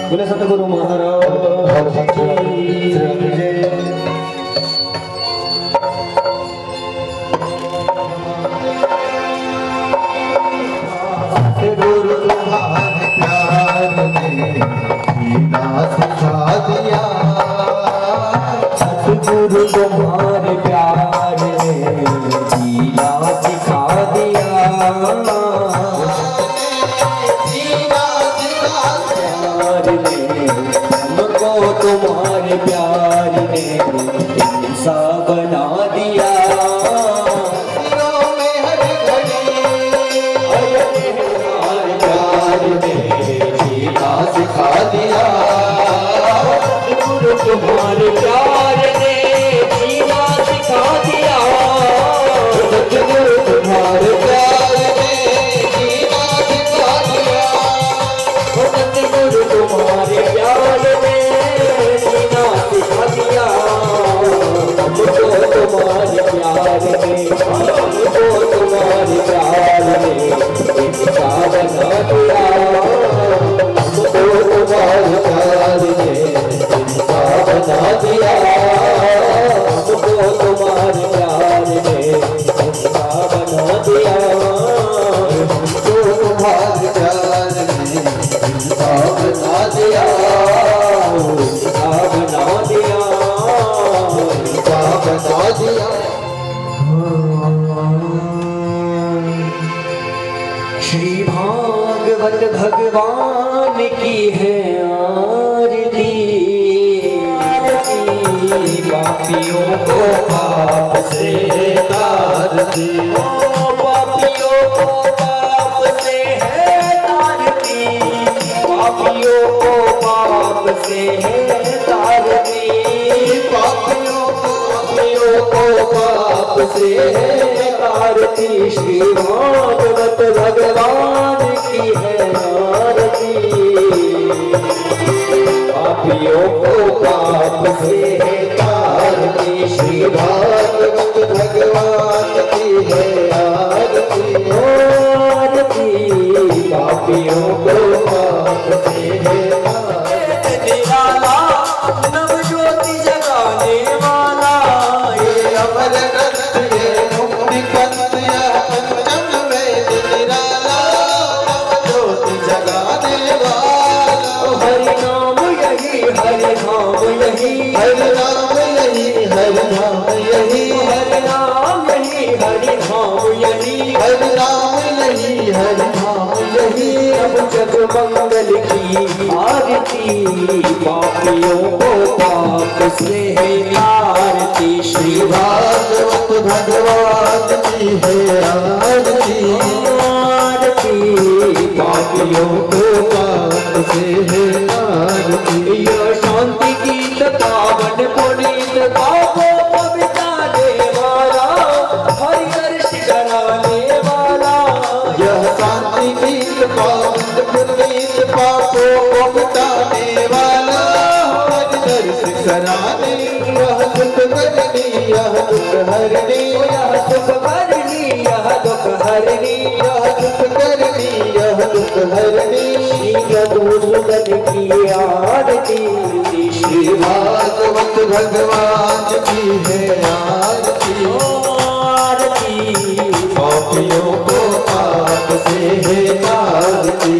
बोले सतगुरु महाराज की जय। सतगुरु तुम्हारे प्यार ने जीना सिखा दिया। सतगुरु तुम्हारे प्यार ने जीना सिखा दिया। हमको तुम्हारे प्यार ने इंसा बना दिया। सिखा दिया तुम्हारे प्यार ने जीना सिखा दिया। सतगुरु तुम्हारे प्यार ने जीना सिखा दिया। सतगुरु तुम्हारे प्यार ने जीना सिखा दिया। हमको तुम्हारे प्यार ने इंसा बना दिया। तुम्हारे प्यार ने इंसा बना दिया। हमको तुम्हारे प्यार ने इंसा बना दिया। हमको तुम्हारे प्यार ने इंसा बना दिया। इंसा बना दिया। इंसा बना दिया। श्री भागवत भगवान की है आरती। पापियों को पाप से तारती। पापियों को पाप से है तारती। पापियों को पाप से है तारती। पापियों को पाप से है तारती। श्री भागवत भगवान की है आरती। पापियों को पाप से है तारती। श्री भागवत भगवान की है आरती। आरती। पापियों को पाप से है तारती। निराला नवज्योति जगाने वाला ये अमर ग्रंथ ये मुक्ति पंथ यह पंचम वेद निराला नवज्योति जगाने वाला। हरि नाम यही हरि नाम यही हरि नाम यही हरि नाम यही हरि नाम यही हरि नाम यही हरि नाम यही हरि नाम यही। अब जग मंगल की आरती। पापियों को पाप से है आरती। श्री भागवत भगवान की है आरती। आरती। पापियों को पाप से है आरती। यह शांति गीत पावन पुनीत पापों को मिटाने वाला हरि दर्श कराने वाला। यह शांति गीत पावन पुनीत पापों को मिटाने वाला हरि दर्श कराने। यह दुख करनी यह दुख हरनी। यह सुख करनी यह दुख हरनी। यह दुख करनी यह दुख हरनी। मधुसूदन की आरती। श्री भागवत भगवान की है आरती। आरती। पापियों को पाप से है आरती।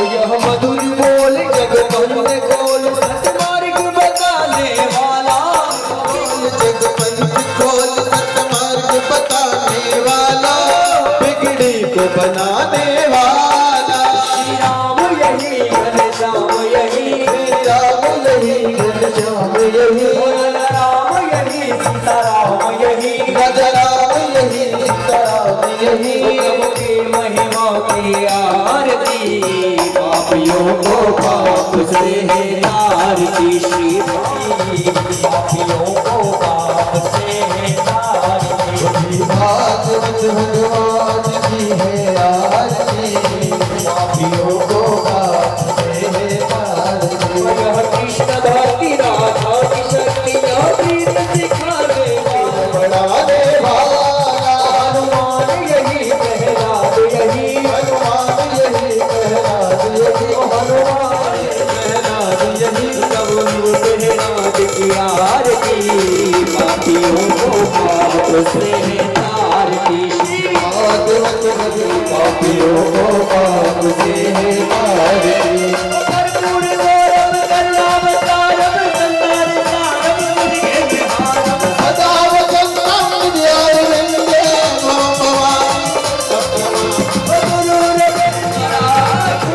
यह मधुर बोल जग बंद खोल सतमार्ग बताने वाला। जग पंच खोल सतमार्ग बताने वाला बिगड़ी को बनाने वाला। श्री राम यही घनश्याम यही राम यही घनश्याम यही राम यही सीताराम यही राम यही सीताराम यही। की महिमा की आरती। पापियों को पाप से है आरती। श्री पापियों को पाप से है आरती। भागवत भगवान की है आरती। पापियों को आपसे है पार। यह कृष्ण भक्ति राधा की शक्तियाँ प्रीत सिखाने बड़ा दे भाला हनुमान यही प्रहलाद यही हनुमान यही प्रहलाद यही हनुमान प्रहलाद यही सब प्रहलाद की आरती पापियों को पाप से तार की पापियों को आपसे है पार। कर्पूर गौरव करुणावतारम संसार सारम मुझे विहारम सदा वसंतम विद्यारण्ये मम भवानी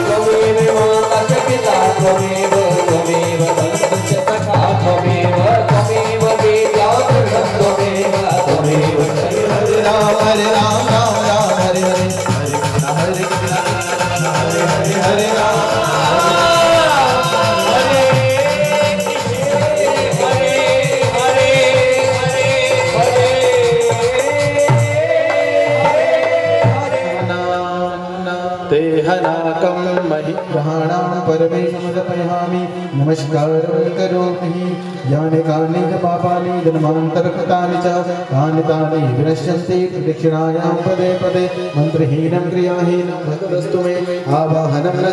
त्वमेव माता च पिता त्वमेव त्वमेव बन्धुश्च सखा त्वमेव त्वमेव वेद्या च त्वमेव त्वमेव हरे राम राम राम हरे हरे हरे हरे हरे राम तेहनाकं महिभ्राणां परमेशमर्पयामि नमस्कारं करोमि यानि कानि च पापानि जन्मान्तरकृतानि च तानि तानि विनश्यन्ति प्रदक्षिणायां पदे पदे मन्त्रहीनं क्रियाहीनं भगवस्तु मे आवाहनं न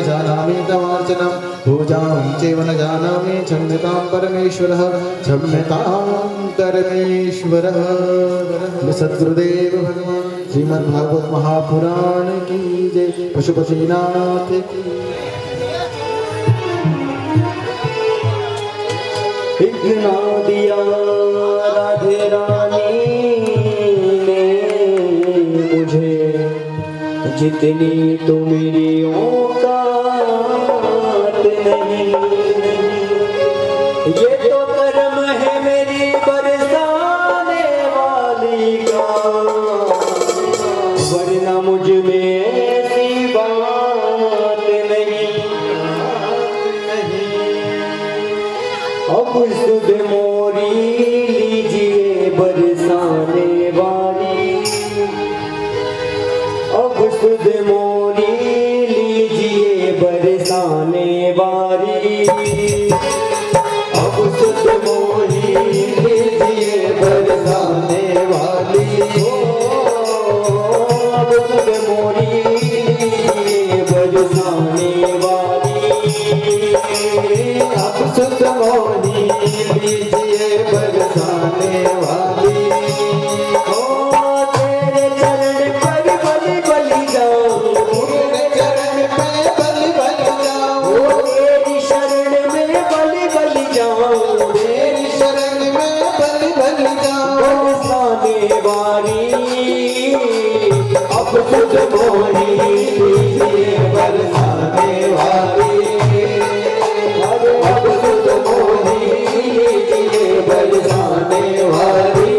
जानामि तवार्चनं पूजां चैव न जानामि क्षम्यतां परमेश्वरः क्षम्यतां परमेश्वरः। सद्गुरुदेव भगवान श्रीमद्भागवत महापुराण की जय। पशुपतिनाथ की इतना दिया राधे रानी ने मुझे जितनी तो मेरी औकात नहीं। ये तो कर्म है मेरी बरसाने वाली का वरना मुझ में ऐसी बात नहीं। अब सुध मोरी लीजिए बरसाने वाली अब सुध मोरी लीजिए बरसाने वाली अब सुध मोही लीजिए बरसाने वाली अब सुध मोरी लीजिए बरसाने वाली अब सुध मोही लीजिए बरसाने वाली ओ तेरे चरण पर बलि बलि जाऊं तेरे चरण पे बलि बलि जाऊं ओ तेरी शरण में बलि बलि जाऊं तेरी शरण में बलि बलि जाऊं बरसाने वाली अब सुध मोही लीजिए बरसाने वाली अब सुध मोही लीजिए बरसाने वाली।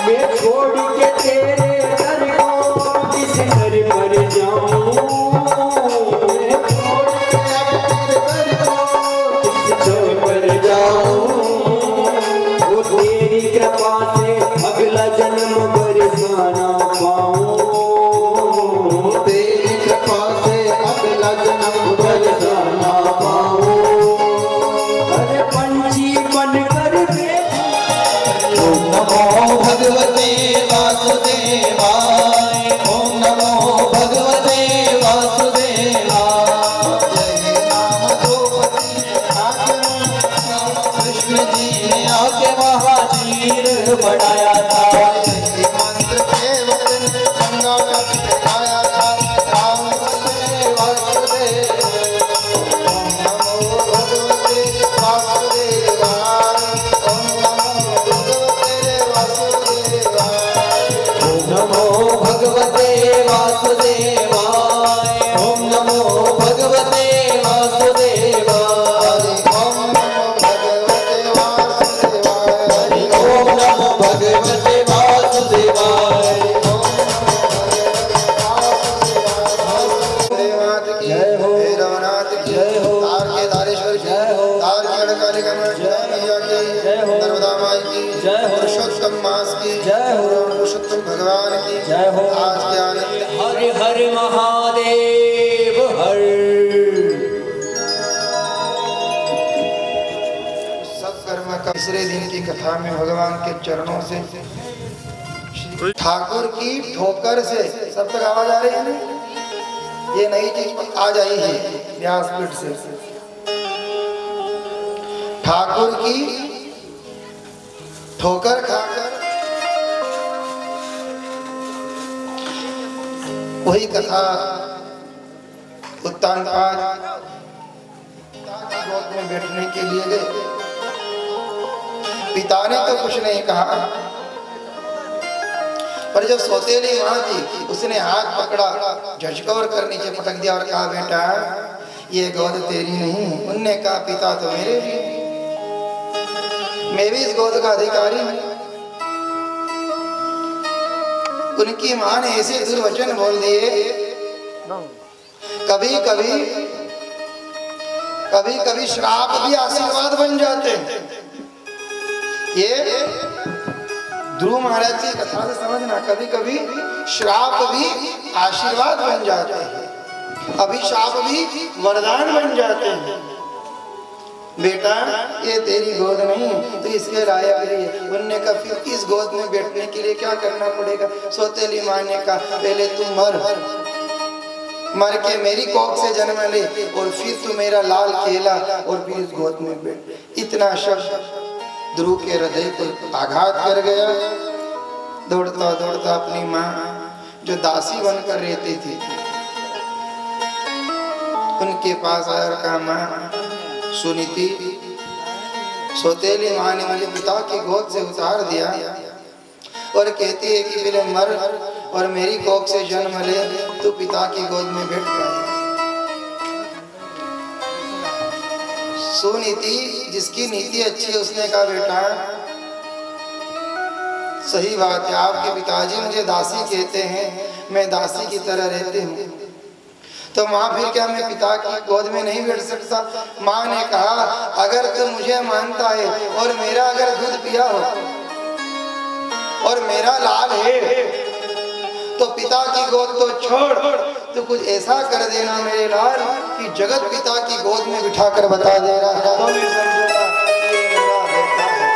मैं छोड़ के तेरे दर को किस दर पर जाऊं छोड़ पर जाऊं वो तेरी कृपा से अगला जन्म बरसाना पाऊं तेरी कृपा से अगला जन्म बरसाना पाऊं। अरे पंछी बनकर ओम नमो भगवते वासुदेवाय ओम नमो भगवते वासुदेवाय। जय नाम द्रौपदी कृष्ण जी ने आके महावीर बनाया था। मंत्र के वचन गंगा का सिखाया था राम वासुदेव। ओम नमो भगवते वासुदेवाय ओम नमो भगवते वासुदेवाय। जय हो। पुरुषोत्तम मास की जय हो। पुरुषोत्तम भगवान की जय हो। आज के आनंद हर हर महादेव हर। सत्कर्म का तीसरे दिन की कथा में भगवान के चरणों से ठाकुर की ठोकर से, सब तक आवाज आ रही है ना? ये नई चीज आज आई है व्यासपीठ से। ठाकुर की ठोकर खाकर वही कथा उत्तानपाद पिता की गोद में बैठने के लिए गए। पिता ने तो कुछ नहीं कहा, पर जब सौतेली मां थी उसने हाथ पकड़ा, झटकोर कर नीचे पटक दिया और कहा बेटा ये गोद तेरी नहीं। उनने कहा पिता तो मेरे लिए, मैं भी इस गोद का अधिकारी हूं। उनकी मां ने ऐसे दुर्वचन बोल दिए, कभी कभी श्राप भी आशीर्वाद बन जाते हैं। ये ध्रुव महाराज की कथा से समझना, कभी कभी श्राप भी आशीर्वाद बन जाते हैं, अभिशाप भी वरदान बन जाते हैं। बेटा ये तेरी गोद नहीं तो इसके लायक नहीं है। उनने कहा फिर इस गोद में बैठने के लिए क्या करना पड़ेगा? सौतेली मां ने कहा पहले तू मर के मेरी कोख से जन्म ले और फिर तू मेरा लाल खेला और फिर इस गोद में बैठ। इतना शब्द ध्रुव के हृदय को आघात कर गया। दौड़ता दौड़ता अपनी माँ जो दासी बनकर रहती थी उनके पास आया और कहा माँ सुनीति, सौतेली माँ ने मुझे पिता की गोद से उतार दिया और कहती है कि पहले मर और मेरी कोख से जन्म ले, तू पिता की गोद में बैठ गया। सुनीति जिसकी नीति अच्छी है उसने कहा बेटा सही बात है, आपके पिताजी मुझे दासी कहते हैं, मैं दासी की तरह रहती हूँ, तो माँ फिर क्या मैं पिता की गोद में नहीं बैठ सकता? माँ ने कहा अगर तू मुझे मानता है और मेरा अगर दूध पिया हो और मेरा लाल है तो पिता की गोद तो छोड़, तो कुछ ऐसा कर देना मेरे लाल कि जगत पिता की गोद में बिठा कर बता देना तो मैं समझूंगा ये मेरा बेटा है।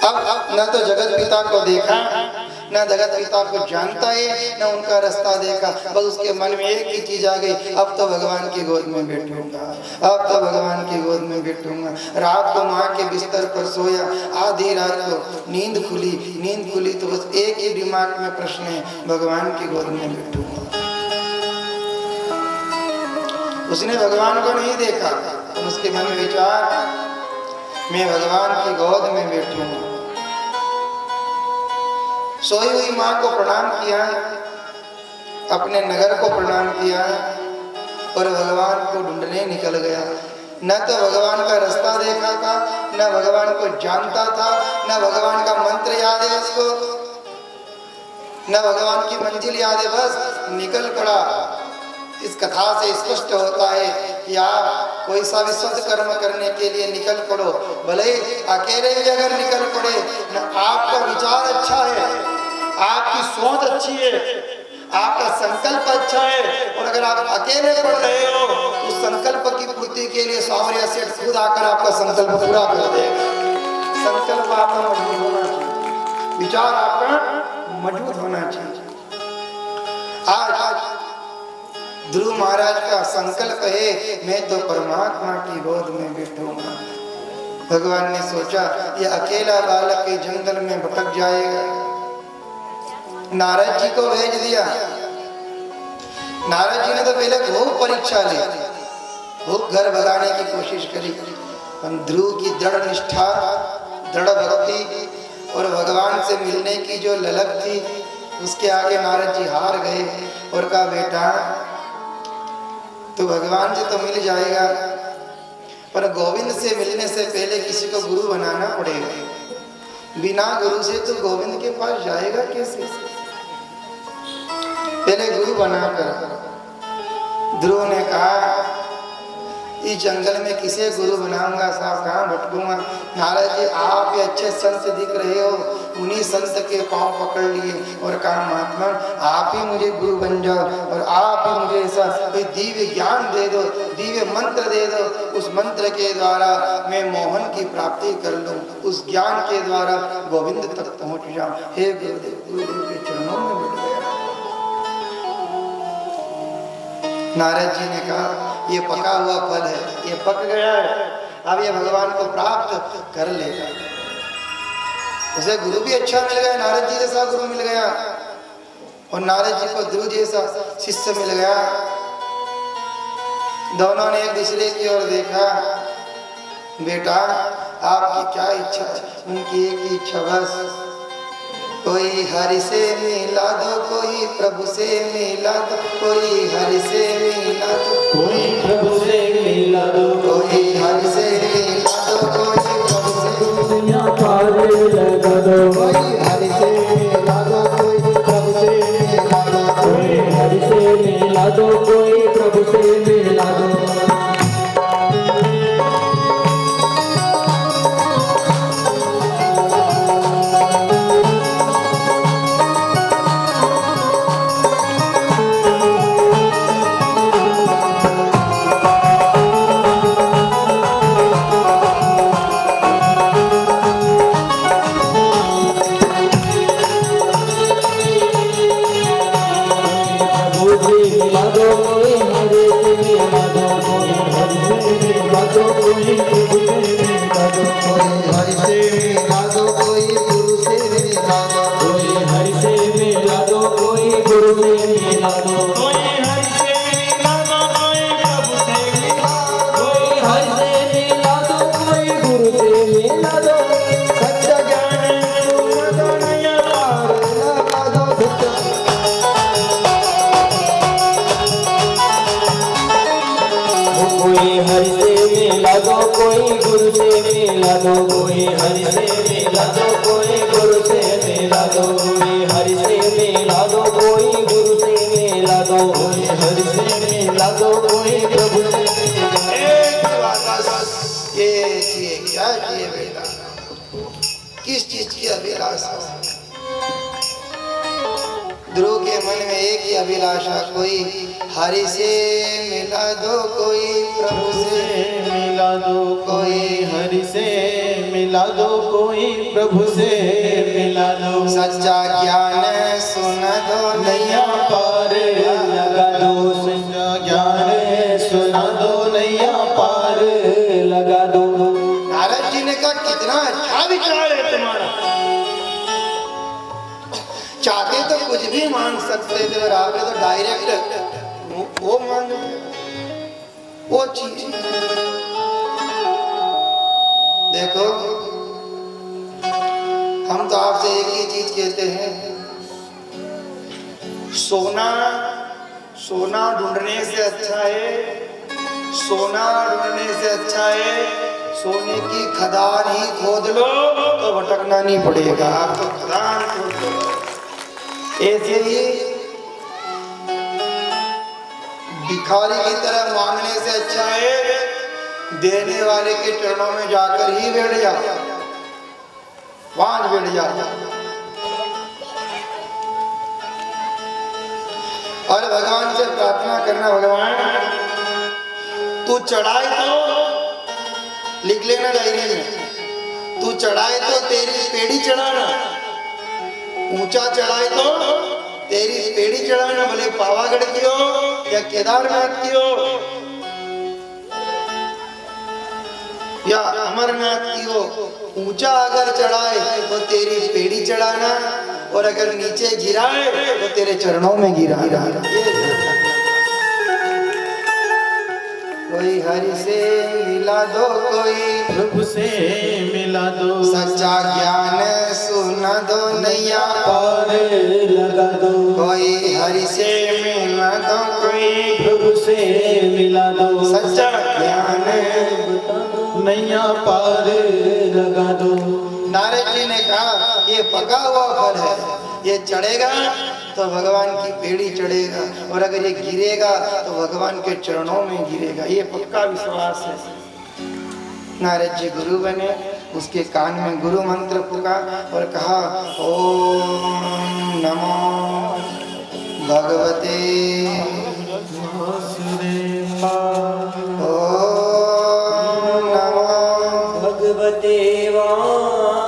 अब न तो जगत पिता को देखा, न जगत पिता को जानता है, न उनका रास्ता देखा, बस उसके मन में एक ही चीज आ गई, अब तो भगवान की गोद में बैठूंगा, अब तो भगवान की गोद में बैठूंगा। रात को माँ के बिस्तर पर सोया, आधी रात को नींद खुली तो बस एक ही दिमाग में प्रश्न है, भगवान की गोद में बैठूंगा। उसने भगवान को नहीं देखा, उसके मन में विचार मैं भगवान की गोद में बैठूंगा। सोई हुई माँ को प्रणाम किया, अपने नगर को प्रणाम किया और भगवान को ढूंढने निकल गया। न तो भगवान का रास्ता देखा था, न भगवान को जानता था, न भगवान का मंत्र याद है उसको, न भगवान की मंजिल याद है, बस निकल पड़ा। इस कथा से स्पष्ट होता है कि आप कोई सा भी सत्कर्म करने के लिए निकल पड़ो, भले अकेले भी अगर निकल पड़े, न आपका विचार अच्छा है, आपकी सोच अच्छी है, आपका संकल्प अच्छा है, और अगर आप अकेले पढ़ रहे हो उस संकल्प की पूर्ति के लिए सावरिया सेठ खुद आकर आपका संकल्प पूरा कर देगा। संकल्प आपका मजबूत होना चाहिए, विचार आपका मजबूत होना चाहिए। आज ध्रुव महाराज का संकल्प है मैं तो परमात्मा की गोद में बैठूंगा। भगवान ने सोचा ये अकेला बालक के जंगल में भटक जाएगा, नारद जी को भेज दिया। नारद जी ने तो पहले खूब परीक्षा ली, खूब घर भगाने की कोशिश करी, ध्रुव की दृढ़ निष्ठा, दृढ़ भक्ति और भगवान से मिलने की जो ललक थी उसके आगे नारद जी हार गए और कहा बेटा तो भगवान से तो मिल जाएगा, पर गोविंद से मिलने से पहले किसी को गुरु बनाना पड़ेगा। बिना गुरु से तो गोविंद के पास जाएगा कैसे? पहले गुरु बनाकर। ध्रुव ने कहा इस जंगल में किसे गुरु बनाऊंगा साहब, कहाँ भटकूंगा। नारद जी आप ये अच्छे संत दिख रहे हो, उन्हीं संत के पांव पकड़ लिए और कहा महात्मा आप ही मुझे गुरु बन जाओ और आप ही मुझे ऐसा कोई दिव्य ज्ञान दे दो, दिव्य मंत्र दे दो, उस मंत्र के द्वारा मैं मोहन की प्राप्ति कर लूं, उस ज्ञान के द्वारा गोविंद तक पहुंच जाऊं। हे गुरुदेव, गुरुदेव के चरणों में बैठ गया। नारद जी ने कहा ये पका हुआ फल है, ये पक गया है, अब ये भगवान को प्राप्त कर लेगा। उसे गुरु भी अच्छा मिल गया, नारद जी जैसा गुरु मिल गया और नारद जी को ध्रुव जैसा शिष्य मिल गया। दोनों ने एक दूसरे की ओर देखा। बेटा आपकी क्या इच्छा है? उनकी एक ही इच्छा बस, कोई हरि से मिला दो, कोई प्रभु से मिला दो, कोई हरि से मिला दो, कोई प्रभु से मिला दो, कोई हरि से मिला दो, कोई प्रभु से दुनिया पार लगा दो, कोई हरि से मिला दो, कोई प्रभु से मिला दो, कोई हरि से मिला दो, कोई प्रभु से मिला दो। कोई गुरु से मिला दो, कोई हरि से मिला दो, कोई गुरु से मिला दो, कोई हरि से मिला दो, कोई गुरु से मिला दो, कोई हरि से मिला दो, कोई प्रभु से मिला दो। ये चाहिए, क्या चाहिए बेटा? किस चीज की अभिलाषा? ध्रुव के मन में एक ही अभिलाषा, कोई हरि से मिला दो, कोई प्रभु से मिला दो, कोई हरि से मिला दो, कोई प्रभु से मिला दो, सच्चा ज्ञान सुन दो, नैया पार लगा दो, सच्चा ज्ञान सुना दो, नैया पार लगा दो। नारद जी ने कहा कितना अच्छा विचार है तुम्हारा, चाहते तो कुछ भी मांग सकते थे और आपने तो डायरेक्ट वो मांग वो चीज। देखो हम तो आपसे एक ही चीज कहते हैं, सोना सोना ढूंढने से अच्छा है, सोना ढूंढने से अच्छा है सोने की खदान ही खोद लो तो भटकना नहीं पड़ेगा, आपको खदान खोद लो। ऐसे ही भिखारी की तरह मांगने से अच्छा है देने वाले के चरणों में जाकर ही बैठ जा, वहां बैठ जा। और भगवान से प्रार्थना करना, भगवान तू चढ़ाए तो लिख लेना डायरी में, तू चढ़ाए तो तेरी पेड़ी चढ़ाना, ऊंचा चढ़ाए तो तेरी पेड़ी चढ़ाना, भले पावागढ़ की हो या केदारनाथ की हो या अमरनाथ की हो, ऊंचा अगर चढ़ाए तो तेरी पेड़ी चढ़ाना और अगर नीचे गिराए तो तेरे चरणों में गिरा। कोई हरि से मिला दो, कोई प्रभु से मिला दो, सच्चा ज्ञान सुना दो, नैया पार लगा दो, कोई हरि से मिला दो, कोई प्रभु से मिला दो, सच्चा ज्ञान नैया पार लगा दो। नारद जी ने कहा ये पका हुआ फल है, ये चढ़ेगा तो भगवान की पेड़ी चढ़ेगा, और अगर ये गिरेगा तो भगवान के चरणों में गिरेगा, ये पक्का विश्वास है। नारद जी गुरु बने, उसके कान में गुरु मंत्र फूका और कहा ओम नमो भगवते ओम नमो भगवते वासुदेवाय।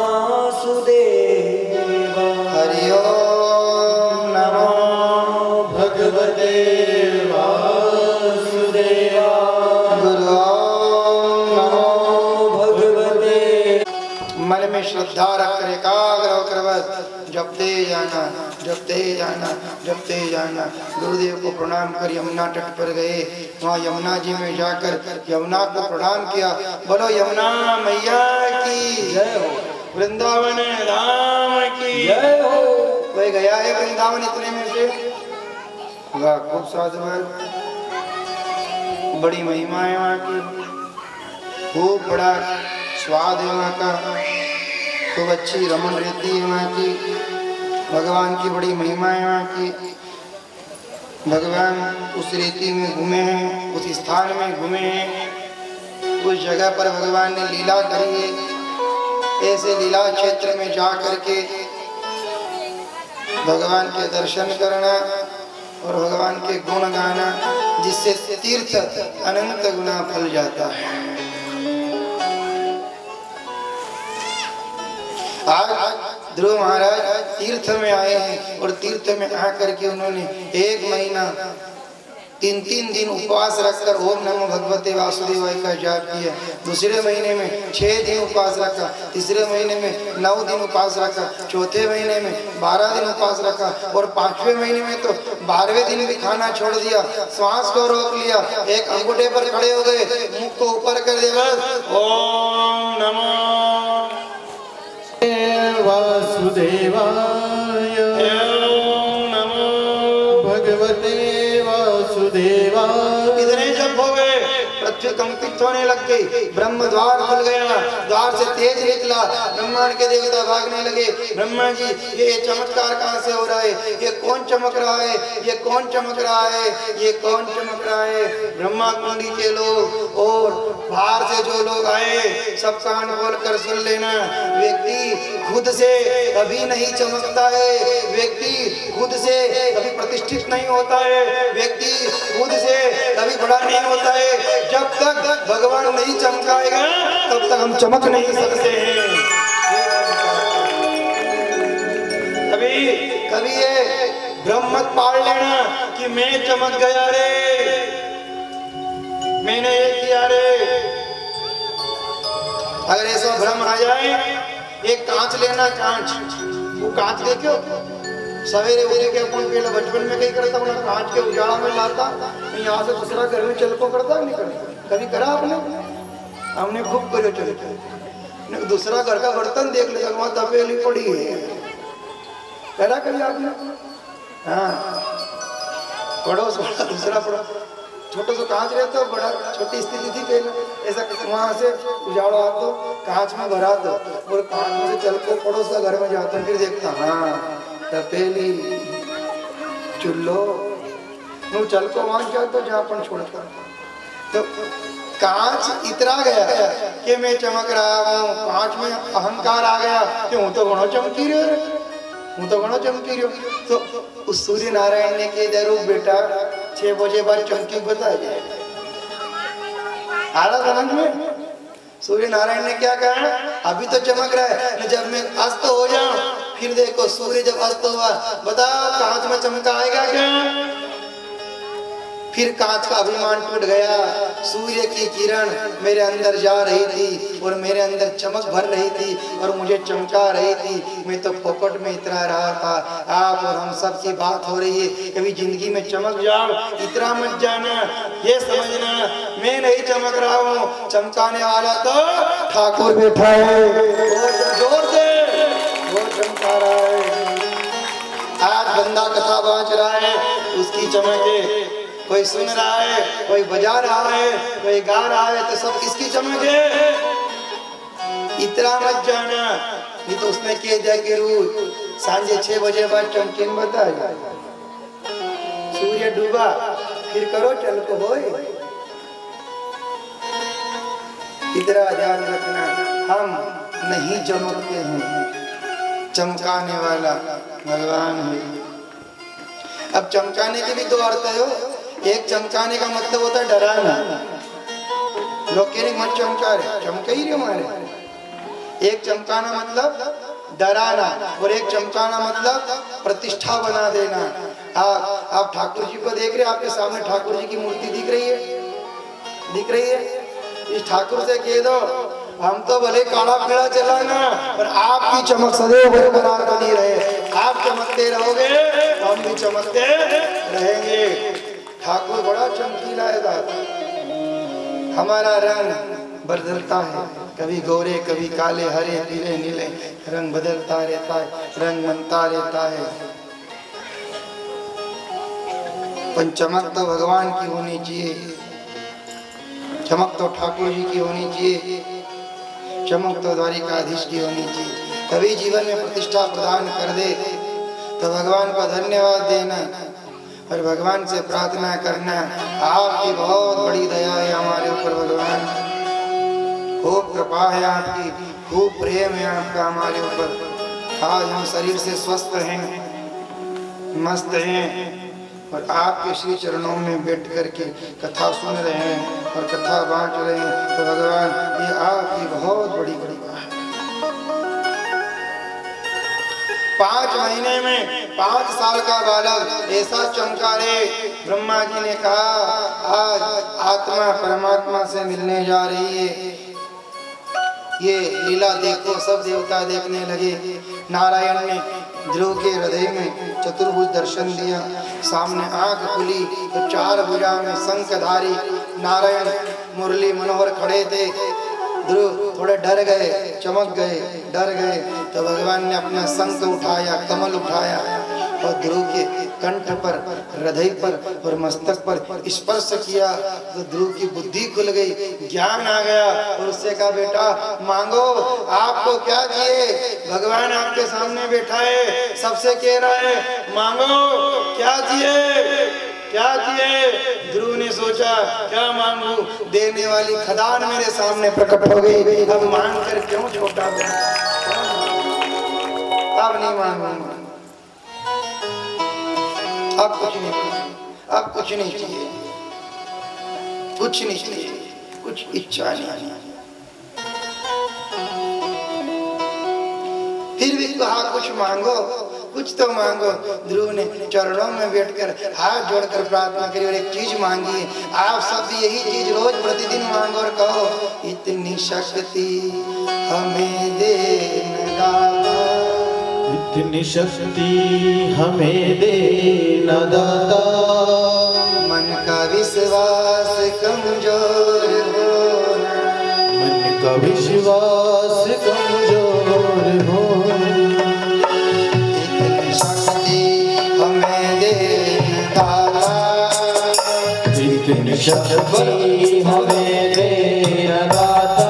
हरि ओम नमो भगवते वासुदेवाय। गुरु ओम नमो भगवते। मन में श्रद्धा रख एकाग्र होकर जपते जाना, जपते जाना, जपते जाना। गुरुदेव को प्रणाम कर यमुना तट पर गए, वहाँ यमुना जी में जाकर यमुना को प्रणाम किया। बोलो यमुना मैया की जय हो, वृंदावन धाम की जय हो। कोई गया है वृंदावन इतने में से? वाह, खूब साधुवाद, बड़ी महिमा है वहाँ की, खूब बड़ा स्वाद है वहाँ का, खूब अच्छी रमन रहती है वहाँ की, भगवान की बड़ी महिमा है वहाँ की। भगवान उस रेती में घूमे हैं, उस स्थान में घूमे हैं, उस जगह पर भगवान ने लीला करी है। ऐसे लीला क्षेत्र में जा करके भगवान के दर्शन करना और भगवान के गुण गाना, जिससे तीर्थ अनंत गुना फल जाता है। आज ध्रुव महाराज तीर्थ में आए हैं और तीर्थ में आकर के उन्होंने 1 महीना 3 दिन उपवास रखकर ओम नमो भगवते वासुदेवाय का जाप किया। दूसरे महीने में 6 दिन उपवास रखा, तीसरे महीने में 9 दिन उपवास रखा, चौथे महीने में 12 दिन उपवास रखा, और 5वें महीने में तो 12वें दिन भी खाना छोड़ दिया, श्वास को रोक लिया, एक अंगूठे पर खड़े हो गए, मुख को ऊपर कर दिया, बस ओम नमो वासुदेवाय। ओम नमो भगवते वासुदेवाय। इतने जब हो गए पृथ्वी कंपित होने लग गई, ब्रह्म द्वार खुल गया, द्वार से तेज निकला, ब्रह्मांड के देवता भागने लगे। ब्रह्मा जी ये चमत्कार कहाँ से हो रहा है, ये कौन चमक रहा है, ये कौन चमक रहा है, ये कौन चमक रहा है? ब्रह्मा कुंडी के लोग और बाहर से जो लोग आए सब कान खोल कर सुन लेना। व्यक्ति खुद से कभी नहीं चमकता है, व्यक्ति खुद से कभी प्रतिष्ठित नहीं होता है, व्यक्ति खुद से कभी बड़ा नहीं होता है। जब तक भगवान नहीं चमकाएगा तब तक हम चमक नहीं सकते हैं। कभी कभी ये भ्रम मत पाल लेना कि मैं चमक गया रे, मैंने ये किया रे। अगर ऐसा भ्रम आ जाए, एक कांच लेना, कांच, वो कांच देखो सवेरे उठ के अपन पहले बचपन में कहीं करता हूँ, कांच के उजाला में लाता, यहाँ से दूसरा घर में चल को करता नहीं करता, कभी करा आपने? हमने खूब करे चले, दूसरा घर का बर्तन देख लेता, वहाँ तपेली पड़ी है, करा कभी आपने? हाँ, पड़ोस वाला दूसरा पड़ोस, छोटा सा कांच रहता, बड़ा छोटी स्थिति थी पहले, ऐसा वहाँ से उजाड़ा आता, कांच में भरा दो और कांच में से चल को पड़ोस का घर में जाता, फिर देखता, हाँ तपेली चुल्लो, वो चल को वहां जाता जहाँ पर छोड़ता। तो कांच इतरा गया कि मैं चमक रहा हूँ, कांच में अहंकार आ गया कि हूँ तो घणो चमकी रहे, हूँ तो घणो चमकी रहो। तो उस सूर्य नारायण ने कह दिया, रुक बेटा 6 बजे बाद चमकी बता जाए। आ रहा समझ में? सूर्य नारायण ने क्या कहा, अभी तो चमक रहा है, जब मैं अस्त हो जाऊं फिर देखो, सूर्य जब अस्त हुआ बताओ कांच में चमका आएगा क्या? फिर कांच का अभिमान टूट गया। सूर्य की किरण मेरे अंदर जा रही थी और मेरे अंदर चमक भर रही थी और मुझे चमका रही थी, मैं तो फोकट में इतरा रहा था। आप और हम सब की बात हो रही है, कभी जिंदगी में चमक जाओ, इतना मत जाना, ये समझना मैं नहीं चमक रहा हूँ, चमकाने वाला तो ठाकुर बैठा है, जोर से वो चमका रहा है। आज बंदा कथा बाँच रहा है, उसकी चमक है, कोई सुन रहा है, कोई बजा रहा है, कोई गा रहा है, तो सब किसकी चमक है? इतना मत जाना नहीं तो उसने कह दिया कि रोज सांझे 6 बजे बाद चमके न बता सूर्य डूबा फिर करो चल को होए। इतना ध्यान रखना, हम नहीं चमकते हैं, चमकाने वाला भगवान है। अब चमकाने के भी दो अर्थ है। एक चमकाने का मतलब होता है डराना, लोग कह रहे मत चमका रहे, चमका ही रहे हमारे। एक चमकाना मतलब डराना और एक चमकाना मतलब प्रतिष्ठा बना देना। आप ठाकुर जी को देख रहे हैं, आपके सामने ठाकुर जी की मूर्ति दिख रही है, दिख रही है। इस ठाकुर से कह दो हम तो भले काला पीड़ा चलाना पर आपकी चमक सदैव बरकरार बनी रहे। आप चमकते रहोगे हम भी चमकते रहेंगे। ठाकुर बड़ा चमकीला है दादा। हमारा रंग बदलता है, कभी गोरे कभी काले, हरे पीले नीले, रंग बदलता रहता है, रंग बनता रहता है। पर चमक तो भगवान की होनी चाहिए, चमक तो ठाकुर जी की होनी चाहिए, चमक तो द्वारिकाधीश की होनी चाहिए। कभी जीवन में प्रतिष्ठा प्रदान कर दे तो भगवान का धन्यवाद देना और भगवान से प्रार्थना करना, आपकी बहुत बड़ी दया है हमारे ऊपर भगवान, खूब कृपा है आपकी, खूब प्रेम है आपका हमारे ऊपर। आज हम शरीर से स्वस्थ हैं, मस्त हैं और आपके श्री चरणों में बैठ करके कथा सुन रहे हैं और कथा बांट रहे हैं। तो भगवान ये आपकी बहुत बड़ी कृपा है। 5 महीने में 5 साल का बालक ऐसा चमका रे, ब्रह्मा जी ने कहा आज आत्मा परमात्मा से मिलने जा रही है। ये लीला देखो, सब देवता देखने लगे। नारायण ने ध्रुव के हृदय में चतुर्भुज दर्शन दिया, सामने आंख खुली तो 4 भुजा में शंखधारी नारायण मुरली मनोहर खड़े थे। ध्रुव थोड़े डर गए, चमक गए, डर गए तो भगवान ने अपना शंख उठाया, कमल उठाया और ध्रुव के कंठ पर, हृदय पर और मस्तक पर स्पर्श किया तो ध्रुव की बुद्धि खुल गई, ज्ञान आ गया और उससे कहा बेटा मांगो, आपको क्या चाहिए? भगवान आपके सामने बैठा है, सबसे कह रहा है मांगो, क्या चाहिए, क्या चाहिए? ध्रुव ने सोचा क्या मांगू, देने वाली खदान मेरे सामने प्रकट हो गई, अब मांग कर क्यों छोटा बना, अब नहीं मांगूंगा, अब कुछ नहीं, अब कुछ नहीं चाहिए, कुछ नहीं चाहिए, कुछ इच्छा नहीं। फिर भी कहा कुछ मांगो, कुछ तो मांगो। ध्रुव ने चरणों में बैठकर हाथ जोड़कर प्रार्थना करी और एक चीज मांगी। आप सब यही चीज रोज प्रतिदिन मांगो और कहो इतनी शक्ति हमें दे दाता, इतनी शक्ति हमें दे न दाता, मन का विश्वास कमजोर होना, मन का विश्वास कमजोर हो, इतनी शक्ति हमें दे दाता, इतनी शक्ति हमें दे न दाता,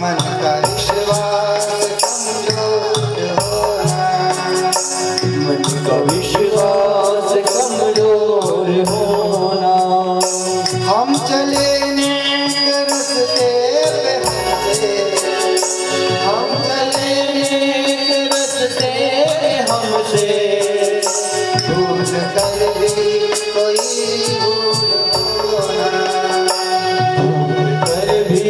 मन का विश्वास कमजोर होना, मन का विश्वास कमजोर होना। हम चले नेक रस्ते पे हमसे, हम चले नेक रस्ते हमसे, भूल कर भी कोई भूल होना, भूल कर भी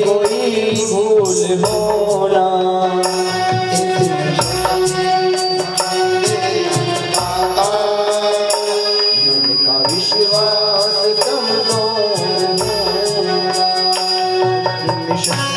कोई भूल होना, इतनी शक्ति दाता, मन का विश्वास कमजोर होना, इतनी शक्ति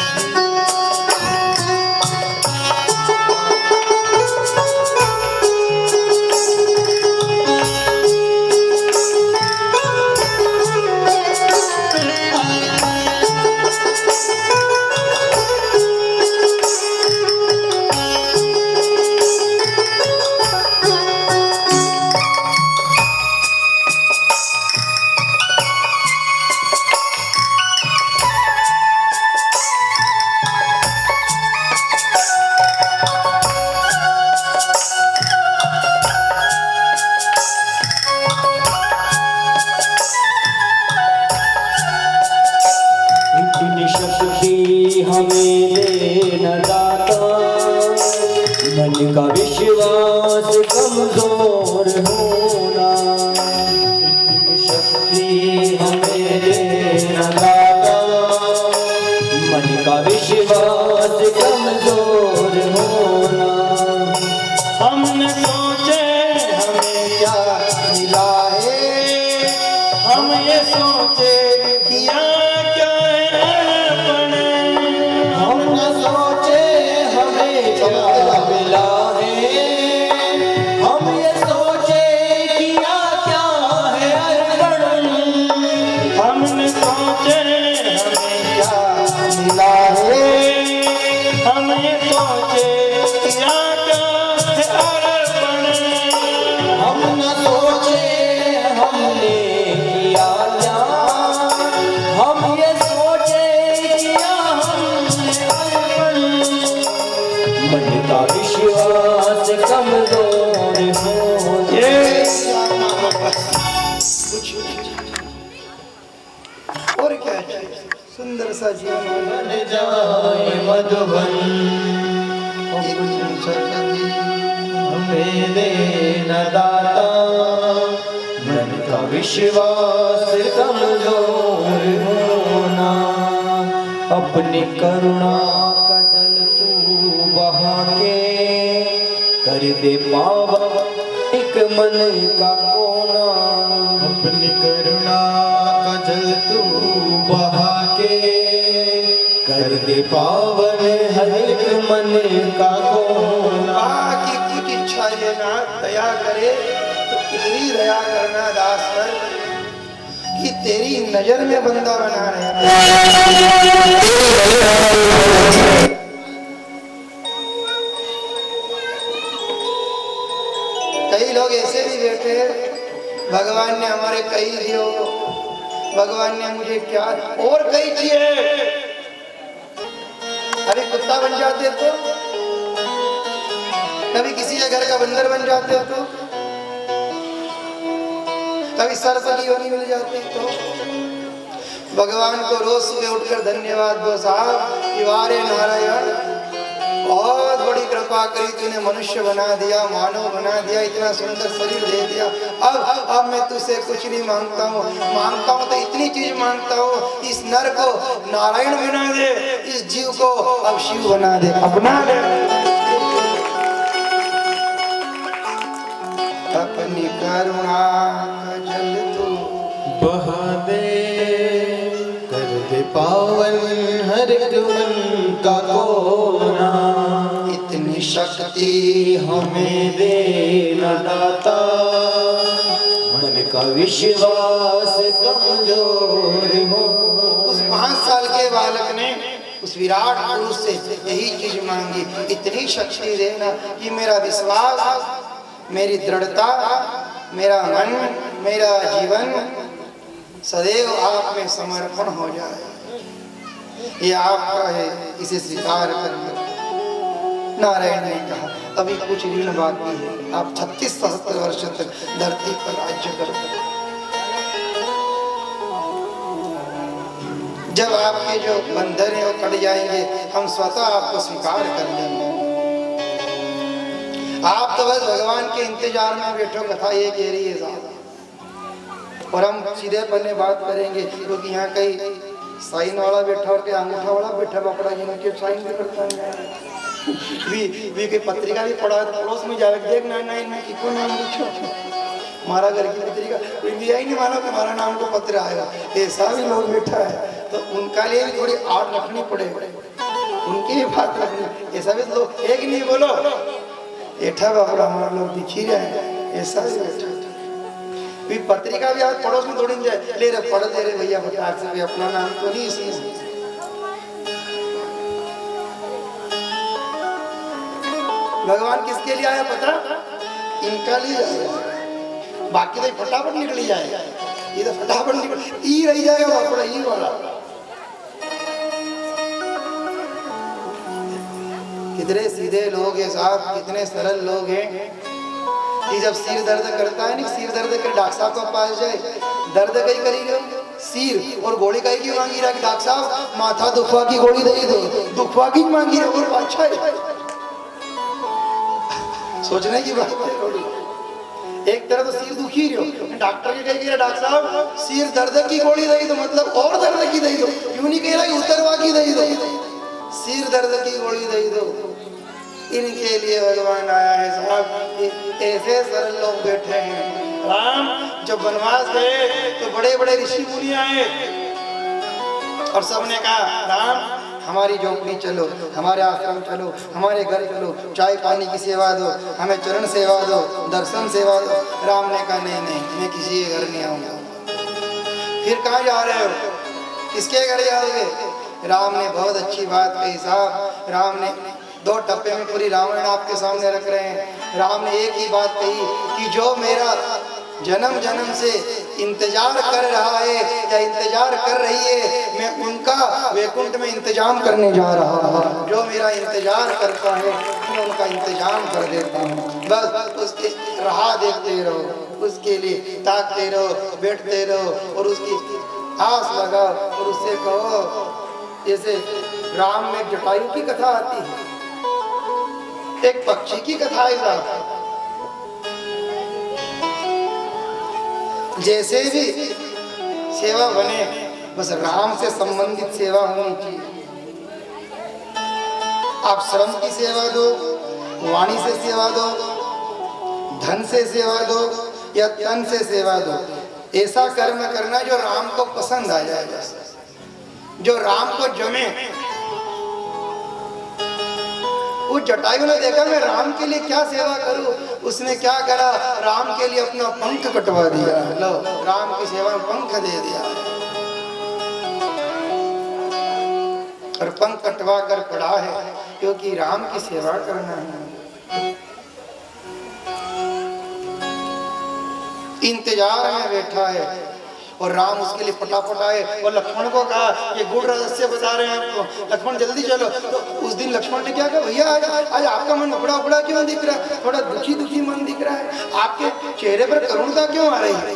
शक्ति हमें दे न दाता, मन का विश्वास कमजोर होना। इतनी शक्ति हमें दे न दाता, मन का विश्वास कमजोर होना। हमने सोचे हमें क्या मिला है, हम ये सोचे किया क्या है अपने। हम न सोचे हमें क्या मिला है, हम ये सोचे किया क्या है अर्पण। हमने सोचे हमें क्या मिला है, हम ये सोचे किया क्या है अर्पण। हम न सोचे हमने किया क्या, हम ये सोचे किया हमने अर्पण। मन का विश्वास कमजोर हो और क्या चाहिए? सुंदर सा जीवन बन जाए मधुबन। हमें दे न दाता, मन का विश्वास कमजोर होना। अपनी करुणा का जल तू बहा के, कर दे पावन एक मन का कोना। अपनी करुणा का जल तू बहा के, कर दे पावन हर एक मन का कोना। की कुछ इच्छा ये ना दया करे तो इतनी दया करना दास पर कि तेरी नजर में बंदा बना रहे। कई लोग ऐसे भी बैठे भगवान ने हमारे कई दियो, भगवान ने मुझे क्या और कई चाहिए। अरे कुत्ता बन जाते तो, कभी किसी के घर का बंदर बन जाते हो तो, कभी सर्प की योनि मिल जाती तो। भगवान को रोज सुबह उठकर धन्यवाद दो साहब कि वारे नारायण बहुत बड़ी कृपा करी, तूने मनुष्य बना दिया, मानव बना दिया, इतना सुंदर शरीर दे दिया। अब मैं तुझसे कुछ नहीं मांगता हूँ तो इतनी चीज मांगता हूँ, इस नर को नारायण बना दे, इस जीव को अब शिव बना दे, अपना दे। अपनी करुणा का जल तू बहा दे, कर दे पावन हर एक मन का कोना। इतनी शक्ति हमें दे न दाता, मन का विश्वास कमजोर हो। उस 5 साल के बालक ने उस विराट पुरुष से यही चीज मांगी, इतनी शक्ति देना कि मेरा विश्वास, मेरी दृढ़ता, मेरा मन, मेरा जीवन सदैव आप में समर्पण हो जाए। ये आपका है, इसे स्वीकार करिए। नारायण ने कहा अभी कुछ ऋण बाकी है, आप 36-37 वर्ष तक धरती पर राज्य करो। जब आपके जो बंधन है वो कट जाएंगे, हम स्वतः आपको स्वीकार कर लेंगे। आप तो बस भगवान के इंतजार में बैठो, कथा ये कह रही है साहब। और हम सीधे पन्ने बात करेंगे, क्योंकि यहाँ कई साइन वाला बैठा और कई अंगूठा वाला बैठा, बकरा जिनके साइन भी करता है। वी के पत्रिका भी पढ़ा, पड़ोस में जाकर देख ना में कि कौन नाम लिखो, हमारा घर की पत्रिका लिया ही नहीं, मानो कि हमारा नाम को पत्र आएगा। ऐसा भी लोग बैठा है, तो उनका लिए भी थोड़ी आड़ रखनी पड़ेगी, उनकी भी बात रखनी। ऐसा भी लोग एक नहीं बोलो ऐठा बाबरा हमारा लोग दिख ही रहे हैं, ऐसा भी बैठा। पत्रिका भी आज पड़ोस में दौड़ी जाए, ले रहे पढ़ दे रहे भैया बता से अपना नाम तो नहीं इसमें। भगवान किसके लिए आया पता? इनका लिए आया, बाकी तो फटाफट निकल जाएगा, ये तो फटाफट निकल ई रह जाएगा बापड़ा ई वाला। कितने सीधे लोग हैं साहब, कितने सरल लोग हैं कि जब सिर दर्द करता है नहीं, सिर दर्द कर डॉक्टर साहब के पास जाए, दर्द कहीं करी गए सिर और गोली का क्यों मांगी रहा कि डॉक्टर साहब माथा दुखवा की गोली दे दो, दुखवा की मांगी रहा और अच्छा है। सोचने की बात है थोड़ी। एक तरह तो सिर दुखी रहो, डॉक्टर के कह डॉक्टर साहब सिर दर्द की गोली दे दो, मतलब और दर्द की दे दो, यूं नहीं कह रहा कि उतरवा की दे दो, सिर दर्द की गोली दे दो। इनके लिए भगवान आया है साहब। ऐसे सरल लोग बैठे हैं। राम जब वनवास गए तो बड़े बड़े ऋषि मुनि आए और सबने कहा राम हमारी झोपड़ी चलो, हमारे आश्रम चलो, हमारे घर चलो, चाय पानी की सेवा दो, हमें चरण सेवा दो, दर्शन सेवा दो। राम ने कहा नहीं नहीं, मैं किसी के घर नहीं आऊँगा। फिर कहाँ जा रहे हो, किसके घर जाओगे? राम ने बहुत अच्छी बात कही साहब। राम ने 2 टप्पे में पूरी रामायण आपके सामने रख रहे हैं। राम ने एक ही बात कही कि जो मेरा जन्म जन्म से इंतजार कर रहा है या इंतजार कर रही है, मैं उनका वैकुंठ में इंतजाम करने जा रहा हूँ। जो मेरा इंतजार करता है मैं उनका इंतजाम कर देता हूँ। बस उसके राह देखते रहो, उसके लिए ताकते रहो, बैठते रहो और उसकी आस लगाओ और उससे कहो। जैसे राम में जटायु की कथा आती है, एक पक्षी की कथा है। जैसे भी सेवा बने बस राम से संबंधित सेवा होनी चाहिए। आप श्रम की सेवा दो, वाणी से सेवा दो, धन से सेवा दो या तन से सेवा दो, ऐसा कर्म करना जो राम को पसंद आ जाए, बस जो राम को जमे। वो जटायु ने देखा मैं राम के लिए क्या सेवा करूं, उसने क्या करा, राम के लिए अपना पंख कटवा दिया। लो राम की सेवा में पंख दे दिया और पंख कटवा कर पड़ा है, क्योंकि राम की सेवा करना है। इंतजार में बैठा है और राम उसके लिए फटाफट आए और लक्ष्मण को कहा ये गुड़ रहस्य बता रहे हैं आपको, लक्ष्मण जल्दी चलो। तो उस दिन लक्ष्मण ने क्या कहा, भैया आज आपका मन उबड़ा उबड़ा क्यों दिख रहा है, थोड़ा दुखी दुखी मन दिख रहा है, आपके चेहरे पर करुणता क्यों आ रही है,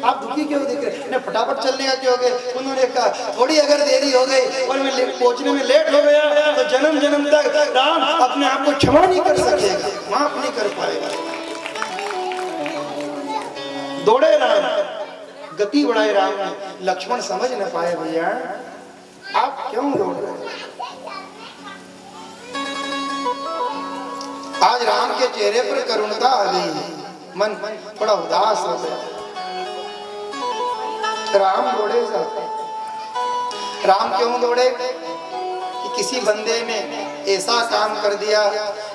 आप दुखी क्यों दिख रहे हैं, फटाफट चलने का क्यों हो गए। उन्होंने कहा थोड़ी अगर देरी हो गई और मैं पहुंचने में लेट हो गया तो जन्म जन्म तक राम अपने आप को क्षमा नहीं कर सकेगा, माफ नहीं कर पाएगा। दौड़े राम, गति बढ़ाए राम ने, लक्ष्मण समझ न पाए भैया आप क्यों दौड़ रहे हैं। आज राम के चेहरे पर करुणता आ गई है, मन थोड़ा उदास हो गया। राम दौड़े जाते, राम क्यों दौड़े कि किसी बंदे ने ऐसा काम कर दिया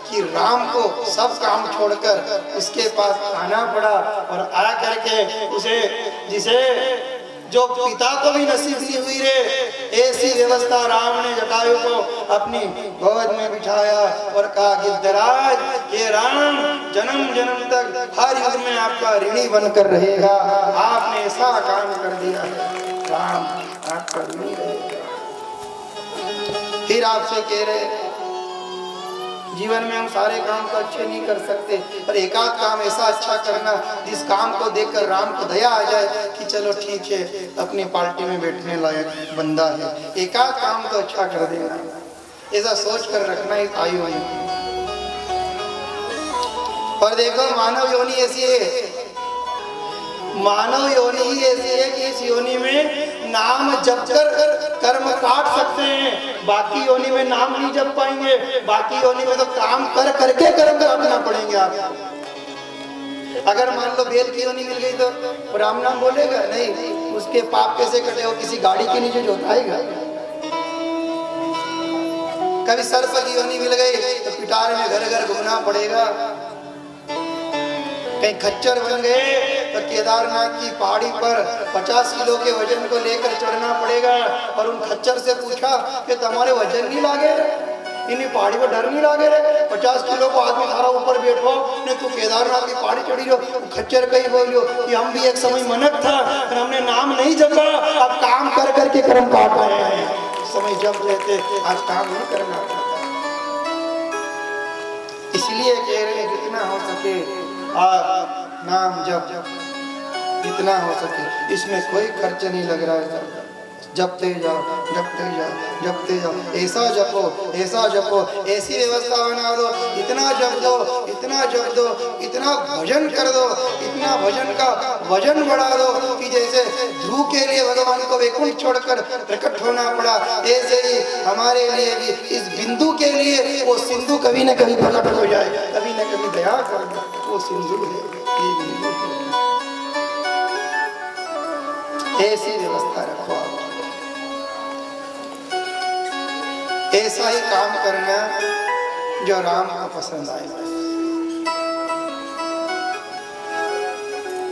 कि राम को सब काम छोड़कर उसके पास आना पड़ा और आ करके उसे, जिसे जो पिता को भी नसीब नहीं हुई रे, ऐसी व्यवस्था राम ने जटायु को अपनी गोद में बिठाया और कहा गिद्धराज ये राम जन्म जन्म तक हर युग में आपका ऋणी बनकर रहेगा, आपने ऐसा काम कर दिया राम आपका ऋणी रहेगा। फिर आपसे कह रहे जीवन में हम सारे काम तो अच्छे नहीं कर सकते, पर एकाध काम ऐसा अच्छा करना जिस काम को देखकर राम को दया आ जाए कि चलो ठीक है अपनी पार्टी में बैठने लायक बंदा है, एकाध काम तो अच्छा कर देना, ऐसा सोच कर रखना इस आयु में। पर देखो मानव योनि ऐसी है, मानव योनि ही ऐसी है कि इस योनि में नाम जप कर कर्म काट सकते हैं, बाकी योनि में नाम नहीं जप पाएंगे, बाकी योनि में तो काम कर करके कर्म काटना पड़ेंगे आपको। अगर मान लो बेल की योनि मिल गई तो राम नाम बोलेगा नहीं, उसके पाप कैसे कटे, वो किसी गाड़ी के नीचे जोताएगा। कभी सर्प की योनि मिल गई तो पिटारे में घर घर घूमना पड़ेगा, कहीं खच्चर बन गए तो केदारनाथ की पहाड़ी पर 50 किलो के वजन को लेकर चढ़ना पड़ेगा और उन खच्चर से पूछा कि तुम्हारे वजन नहीं लागे, इन्हीं पहाड़ी पर डर नहीं लागे रे, 50 किलो को आदमी थारा ऊपर बैठो नहीं तू केदारनाथ की पहाड़ी चढ़ी हो। खच्चर कहीं बोलियो कि हम भी एक समय मनक था पर हमने नाम नहीं जपा, अब काम कर करके कर्म काट रहे हैं, समय जप लेते आज काम नहीं करना पड़ता। इसलिए कह रहे हैं जितना हो सके आप नाम जप, जितना हो सके, इसमें कोई खर्च नहीं लग रहा है। जपते जाओ, जपते जाओ, जपते जाओ, ऐसा जपो, ऐसा जपो, ऐसी व्यवस्था बना दो, इतना जप दो, इतना जप दो, इतना भजन कर दो, इतना भजन का वजन बढ़ा दो कि जैसे ध्रुव के लिए भगवान को वैकुंठ छोड़कर प्रकट होना पड़ा, ऐसे ही हमारे लिए भी इस बिंदु के लिए वो सिंधु कभी न कभी प्रकट हो जाए, कभी न कभी दया कर वो सिंधु है, ये बिंदु है। ऐसी व्यवस्था रखो आप, ऐसा ही काम करना जो राम को पसंद आए।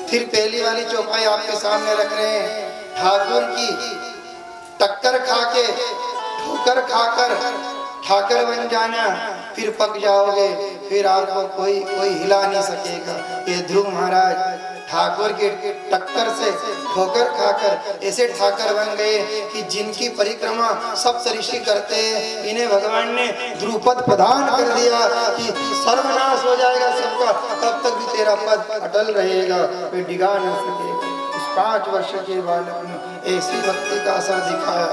फिर पहली वाली चौपाई आपके सामने रख रहे हैं, ठाकुर की टक्कर खाके, ठोकर खाकर ठाकर बन जाना, फिर पक जाओगे, फिर आपको कोई हिला नहीं सकेगा। ये ध्रुव महाराज ठाकुर के टक्कर से ठोकर खाकर ऐसे ठाकर बन गए कि जिनकी परिक्रमा सप्त ऋषि करते हैं, इन्हें भगवान ने ध्रुपद प्रदान कर दिया कि सर्वनाश हो जाएगा सबका, तब तक भी तेरा पद अटल रहेगा, वे डिगा न सकेगा। इस 5 वर्ष के बालक ने ऐसी भक्ति का असर दिखाया,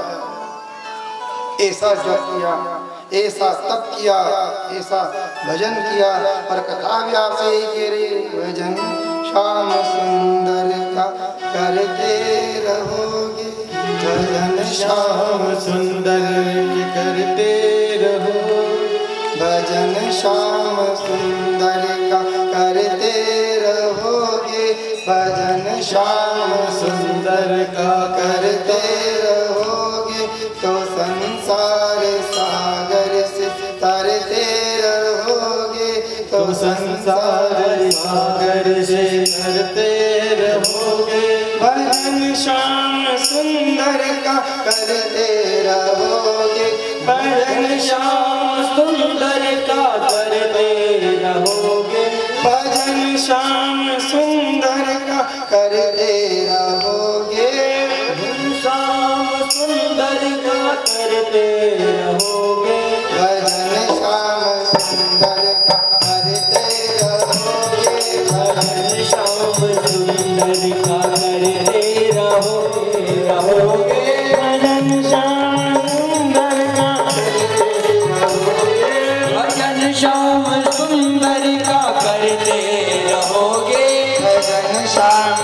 ऐसा जप किया, ऐसा तप किया, ऐसा भजन किया, और कथा भी आपसे ही कह रही, भजन श्याम सुंदर का करते रहोगे, भजन श्याम सुंदर करते रहो, भजन श्याम सुंदर का करते रहोगे, भजन श्याम सुंदर का करते रहोगे, तो संसार सागर से तरते रहोगे, तो संसार सागर से तरते रहोगे, भजन श्याम सुंदर का करते रहोगे, भजन श्याम सुंदर का करते रहोगे, भजन श्याम सुंदर का करते रहोगे, भजन श्याम सुंदर का करते रहोगे, भजन श्याम सुंदर का करते रहोगे, भजन श्याम सुंदर का करते रहोगे, भजन श्याम सुंदर का करते रहोगे, भजन श्याम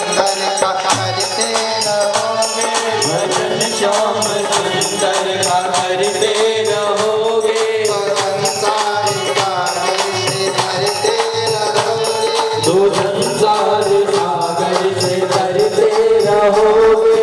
सुंदर का करते रहोगे, भजन श्याम सुंदर का करते रहोगे, भजन श्याम सुंदर का करते रहोगे, संसार सागर से तरते रहोगे, तो संसार सागर से तरते रहोगे।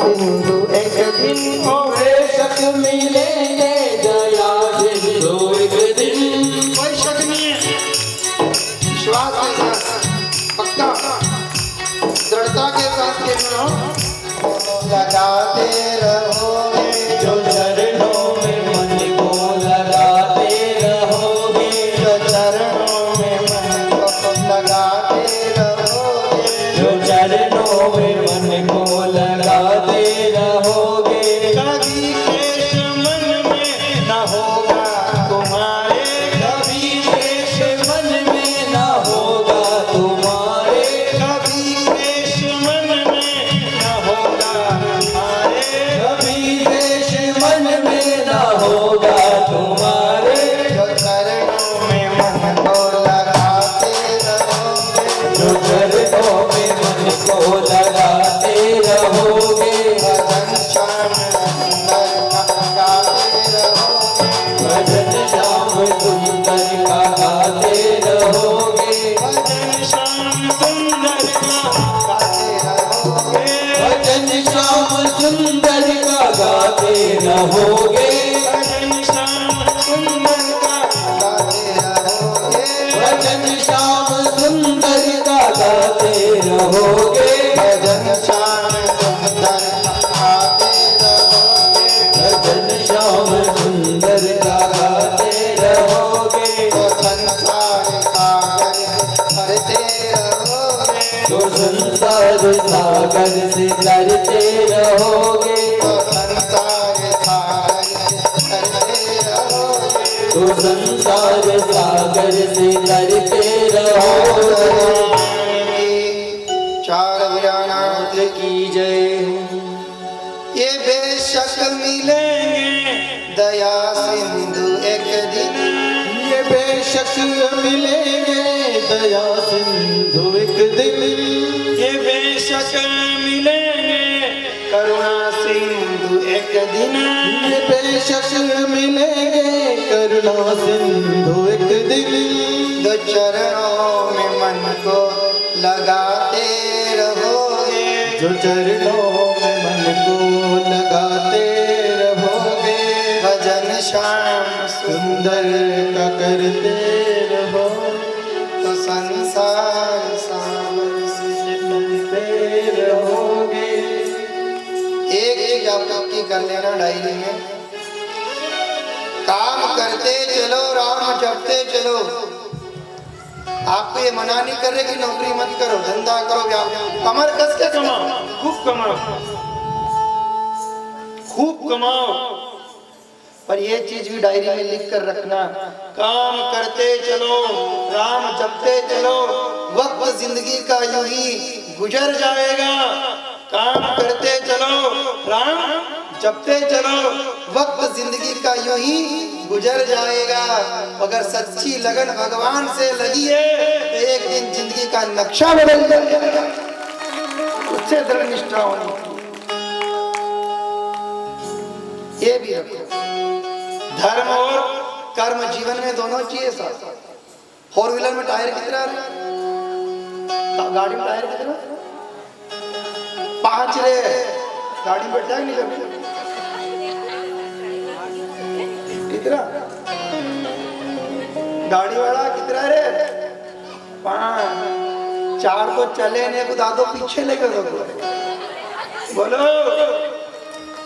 सिंधु एक दिन बेशक मिलेंगे, दया सिंधु एक दिन, कोई शक नहीं है, विश्वास के साथ, पक्का दृढ़ता के साथ कहना, लगाते रहोगे, जो चरणों में मन को लगाते रहोगे, जो चरणों में मन को लगाते रहोगे, जो चरणों में मन को लगाते रहोगे, कभी क्लेश मन में न होगा तुम्हारे, कभी क्लेश मन में न होगा तुम्हारे, कभी क्लेश मन में न होगा तुम्हारे, कभी क्लेश मन में न होगा तुम्हारे, जो चरणों में मन को लगाते रहोगे, जो चरणों में मन को लगाते रहोगे, भजन श्याम सुंदर का गाते रहोगे, भजन श्याम सुंदर का गाते रहोगे, भजन श्याम सुंदर का रहोगे, भजन श्याम सुंदर का गाते रहोगे, भजन श्याम सुंदर का गाते रहोगे, भजन श्याम सुंदर का गाते रहोगे, भजन श्याम सुंदर का गाते रहोगे, तो संसार सागर हरते रहोगे, तो संसार सागर से तरते रहोगे, तो संसार सागर हरते रहोगे, तो संसार सागर से तरते रहोगे। चार भुजानाथ की जय हो। ये बेशक मिलेंगे दया सिंधु एक दिन, ये बेशक मिलेंगे दया सिंधु एक दिन, ये बेशक मिलेंगे करुणा सिंधु एक दिन, ये बेशक मिलेंगे करुणा सिंधु एक दिन, दो चरणों में मन को लगाते रहोगे, जो चरणों में मन को लगाते रहोगे, भजन श्याम सुंदर का करते रहो, तो संसार सागर से करते रहोगे। एक चीज आप पक्की कर लेना डायरी में, काम करते चलो राम जपते चलो। आपको ये मना नहीं कर रहे कि नौकरी मत करो, धंधा करो, व्यापार, कमर कस के कमाओ, खूब कमाओ, खूब कमाओ, पर ये चीज भी डायरी में लिख कर रखना, काम करते चलो राम जपते चलो, वक्त जिंदगी का यूं ही गुजर जाएगा। काम करते चलो राम जपते चलो, वक्त जिंदगी का यूं ही गुजर जाएगा। अगर सच्ची लगन भगवान से लगी है तो एक दिन जिंदगी का नक्शा बदल जाएगा। उससे दृढ़ निष्ठा होनी, ये भी रखो। धर्म और कर्म जीवन में दोनों चाहिए साथ। फोर व्हीलर में टायर कितना, गाड़ी में टायर कितना, 5 रे, गाड़ी में बैठा नहीं कभी कितना, गाड़ी वाला कितना रे, 5, 4 को चले ने को दादो पीछे लेकर दो, बोलो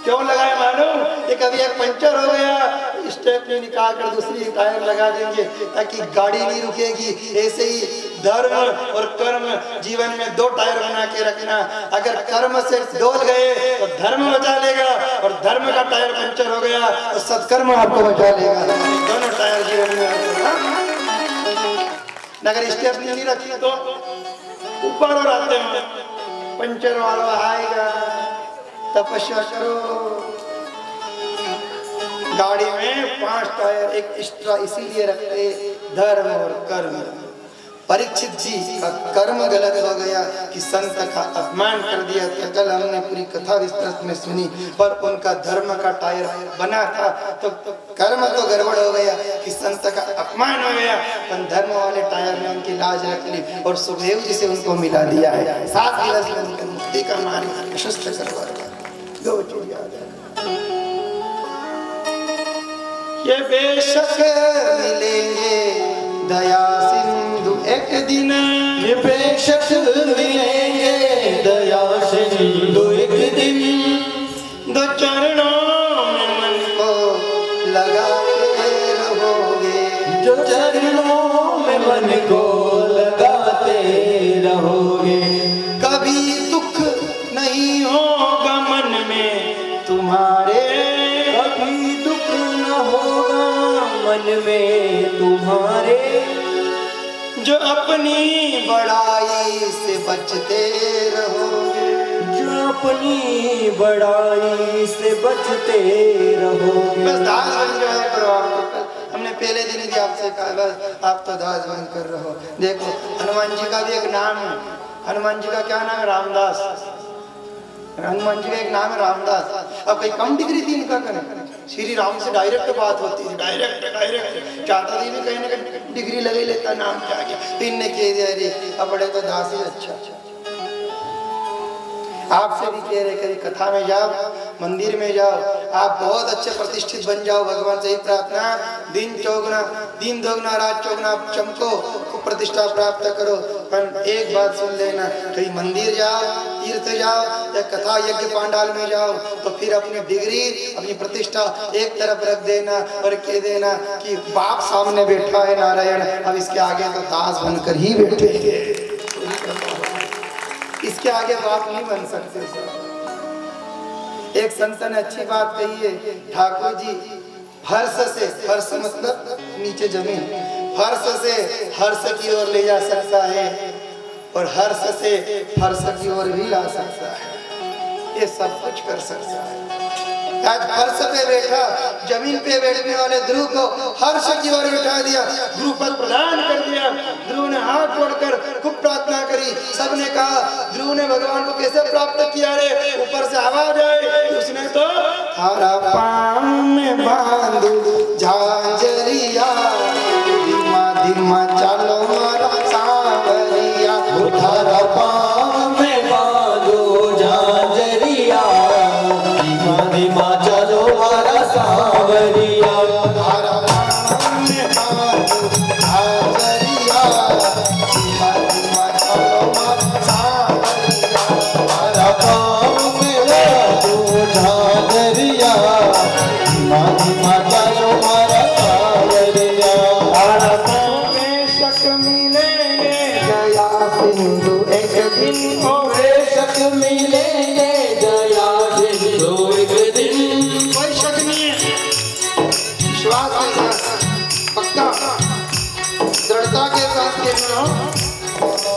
क्यों लगाए मालूम, ये कभी एक पंचर हो गया स्टेपनी निकाल कर दूसरी टायर लगा देंगे ताकि गाड़ी नहीं रुकेगी। ऐसे ही धर्म और कर्म जीवन में 2 टायर बना के रखना। अगर कर्म से डोल गए तो धर्म बचा लेगा, और धर्म का टायर पंचर हो गया तो सत्कर्म आपको बचा लेगा। दोनों टायर जीवन में, अगर स्टेपनी नहीं रखी तो ऊपर और आते हैं, पंचर वाला आएगा। तपस्या करो, गाड़ी में 5 टायर एक एक्स्ट्रा इसीलिए रखते, धर्म और कर्म। परीक्षित जी का कर्म गलत हो गया कि संत का अपमान कर दिया। तो कल हमने पूरी कथा विस्तृत में सुनी, पर उनका धर्म का टायर बना था तो कर्म तो गड़बड़ हो गया कि संत का अपमान हो गया, पर धर्म वाले टायर में उनकी लाज रख ली और सुखदेव जी से उनको मिला दिया है। 7 दिवस में उनका मुक्ति का मार्ग प्रशस्त करवा दिया। ये बेशक मिलेंगे दया सिंधु एक दिन, ये बेशक मिलेंगे दया सिंधु एक दिन, 2 चरणों में मन को लगाते रहोगे, जो चरणों में मन को लगाते रहोगे, कभी दुख नहीं होगा मन में तुम्हारे, कभी दुख न होगा मन में तुम्हारे, जो अपनी बड़ाई से बचते रहोगे, जो अपनी बड़ाई से बचते रहोगे। बस दास बन जाया करो। हमने पहले दिन भी आपसे कहा, बस आप तो दास बन कर रहो। देखो हनुमान जी का भी एक नाम है, हनुमान जी का क्या नाम है, रामदास। हनुमान जी का एक नाम है रामदास। अब कहीं कम डिग्री थी इनका, करें श्री राम से डायरेक्ट बात होती थी, डायरेक्ट चाहता थी भी कहीं ना कहीं डिग्री लगे लेता, नाम क्या गया, फिर इनने कह दिया अरे अब बड़े तो दास ही अच्छा। आपसे भी कह रहे कभी कथा में जाओ मंदिर में जाओ, आप बहुत अच्छे प्रतिष्ठित बन जाओ, भगवान से ही प्रार्थना, दिन दोगुना रात चौगुना आप चमको, खूब प्रतिष्ठा प्राप्त करो। पर एक बात सुन लेना, कहीं मंदिर जाओ, तीर्थ जाओ या कथा यज्ञ पांडाल में जाओ तो फिर अपनी डिग्री अपनी प्रतिष्ठा एक तरफ रख देना और कह देना कि बाप सामने बैठा है नारायण, अब इसके आगे तो दास बनकर ही बैठेंगे, इसके आगे बाप नहीं बन सकते। एक संत ने अच्छी बात कही है, ठाकुर जी फर्श मतलब नीचे जमीन, फर्श से हर्ष की ओर ले जा सकता है और हर्ष से फर्श की ओर भी ला सकता है, ये सब कुछ कर सकता है। आज फर्श पे बैठा, जमीन पे बैठने वाले ध्रुव को हर्ष की ओर बिठा दिया, ध्रुव पद प्रदान कर दिया। ध्रुव ने हाथ जोड़कर खूब प्रार्थना करी, सबने कहा ध्रुव ने भगवान को कैसे प्राप्त किया रे, ऊपर से आवाज आई, उसने तो हरा पाँव में बांधू झांझरिया, धीमा धीमा चलो मारा सांवरिया, हरा पाँव में बांधो झांझरिया, धीमा धीमा चलो मारा सांवरिया। हरा पाँव में बांधू झांझरिया, धीमा धीमा चलो मारा सांवरिया, हरा पाँव में बांधो झांझरिया, धीमा धीमा चलो मारा सांवरिया। हरा पाँव में शक मिलेंगे दया सिंधु एक दिन, ओ बेशक मिलेंगे दया सिंधु एक दिन। कोई शक नहीं है, विश्वास के साथ पक्का दृढ़ता के साथ कहना,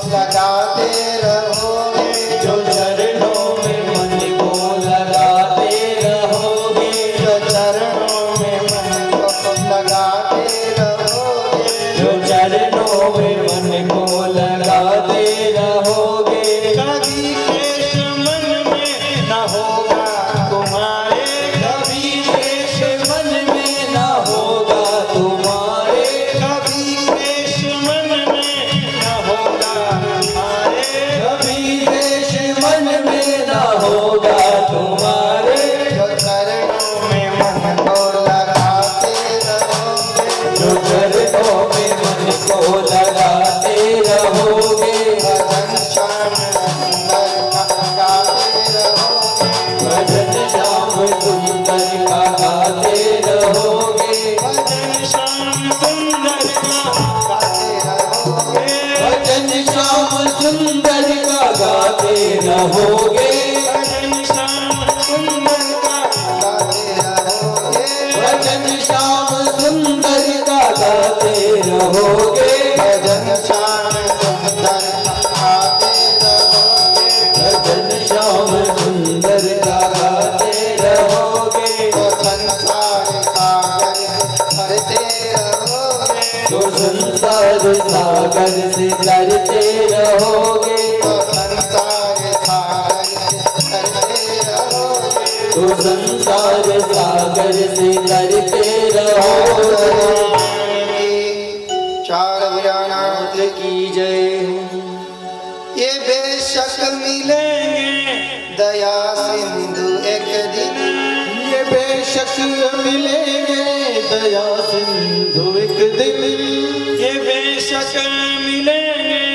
लगाते रहोगे जो चरणों में मन को लगाते रहोगे, जो चरणों में मन को लगाते रहोगे, जो चरणों में मन को लगाते रहोगे, कभी क्लेश मन में न होगा तुम्हारे, कभी क्लेश मन में न होगा तुम्हारे, कभी क्लेश मन में न होगा तुम्हारे, कभी क्लेश मन में न होगा तुम्हारे। जो चरणों में मन को लगाते रहोगे, जो चरणों में मन को लगाते रहोगे, भजन श्याम सुंदर का गाते रहोगे, भजन श्याम सुंदर का गाते रहोगे, भजन श्याम सुंदर का गाते रहोगे, भजन श्याम सुंदर का गाते रहोगे, भजन श्याम सुंदर का गाते रहोगे, भजन श्याम सुंदर का गाते रहोगे, भजन श्याम सुंदर का गाते रहोगे, भजन श्याम सुंदर का गाते रहोगे, तो संसार सागर भरते रहोगे, तो संसार सागर से तरते रहोगे, तो संसार सागर भरते रहोगे, तो संसार सागर से तरते रहोगे। चार भुजानाथ की जय। ये बेशक मिलेंगे दया सिंधु एक दिन, ये बेशक मिलेंगे दया सिंधु एक दिन, ये बेशक मिलेंगे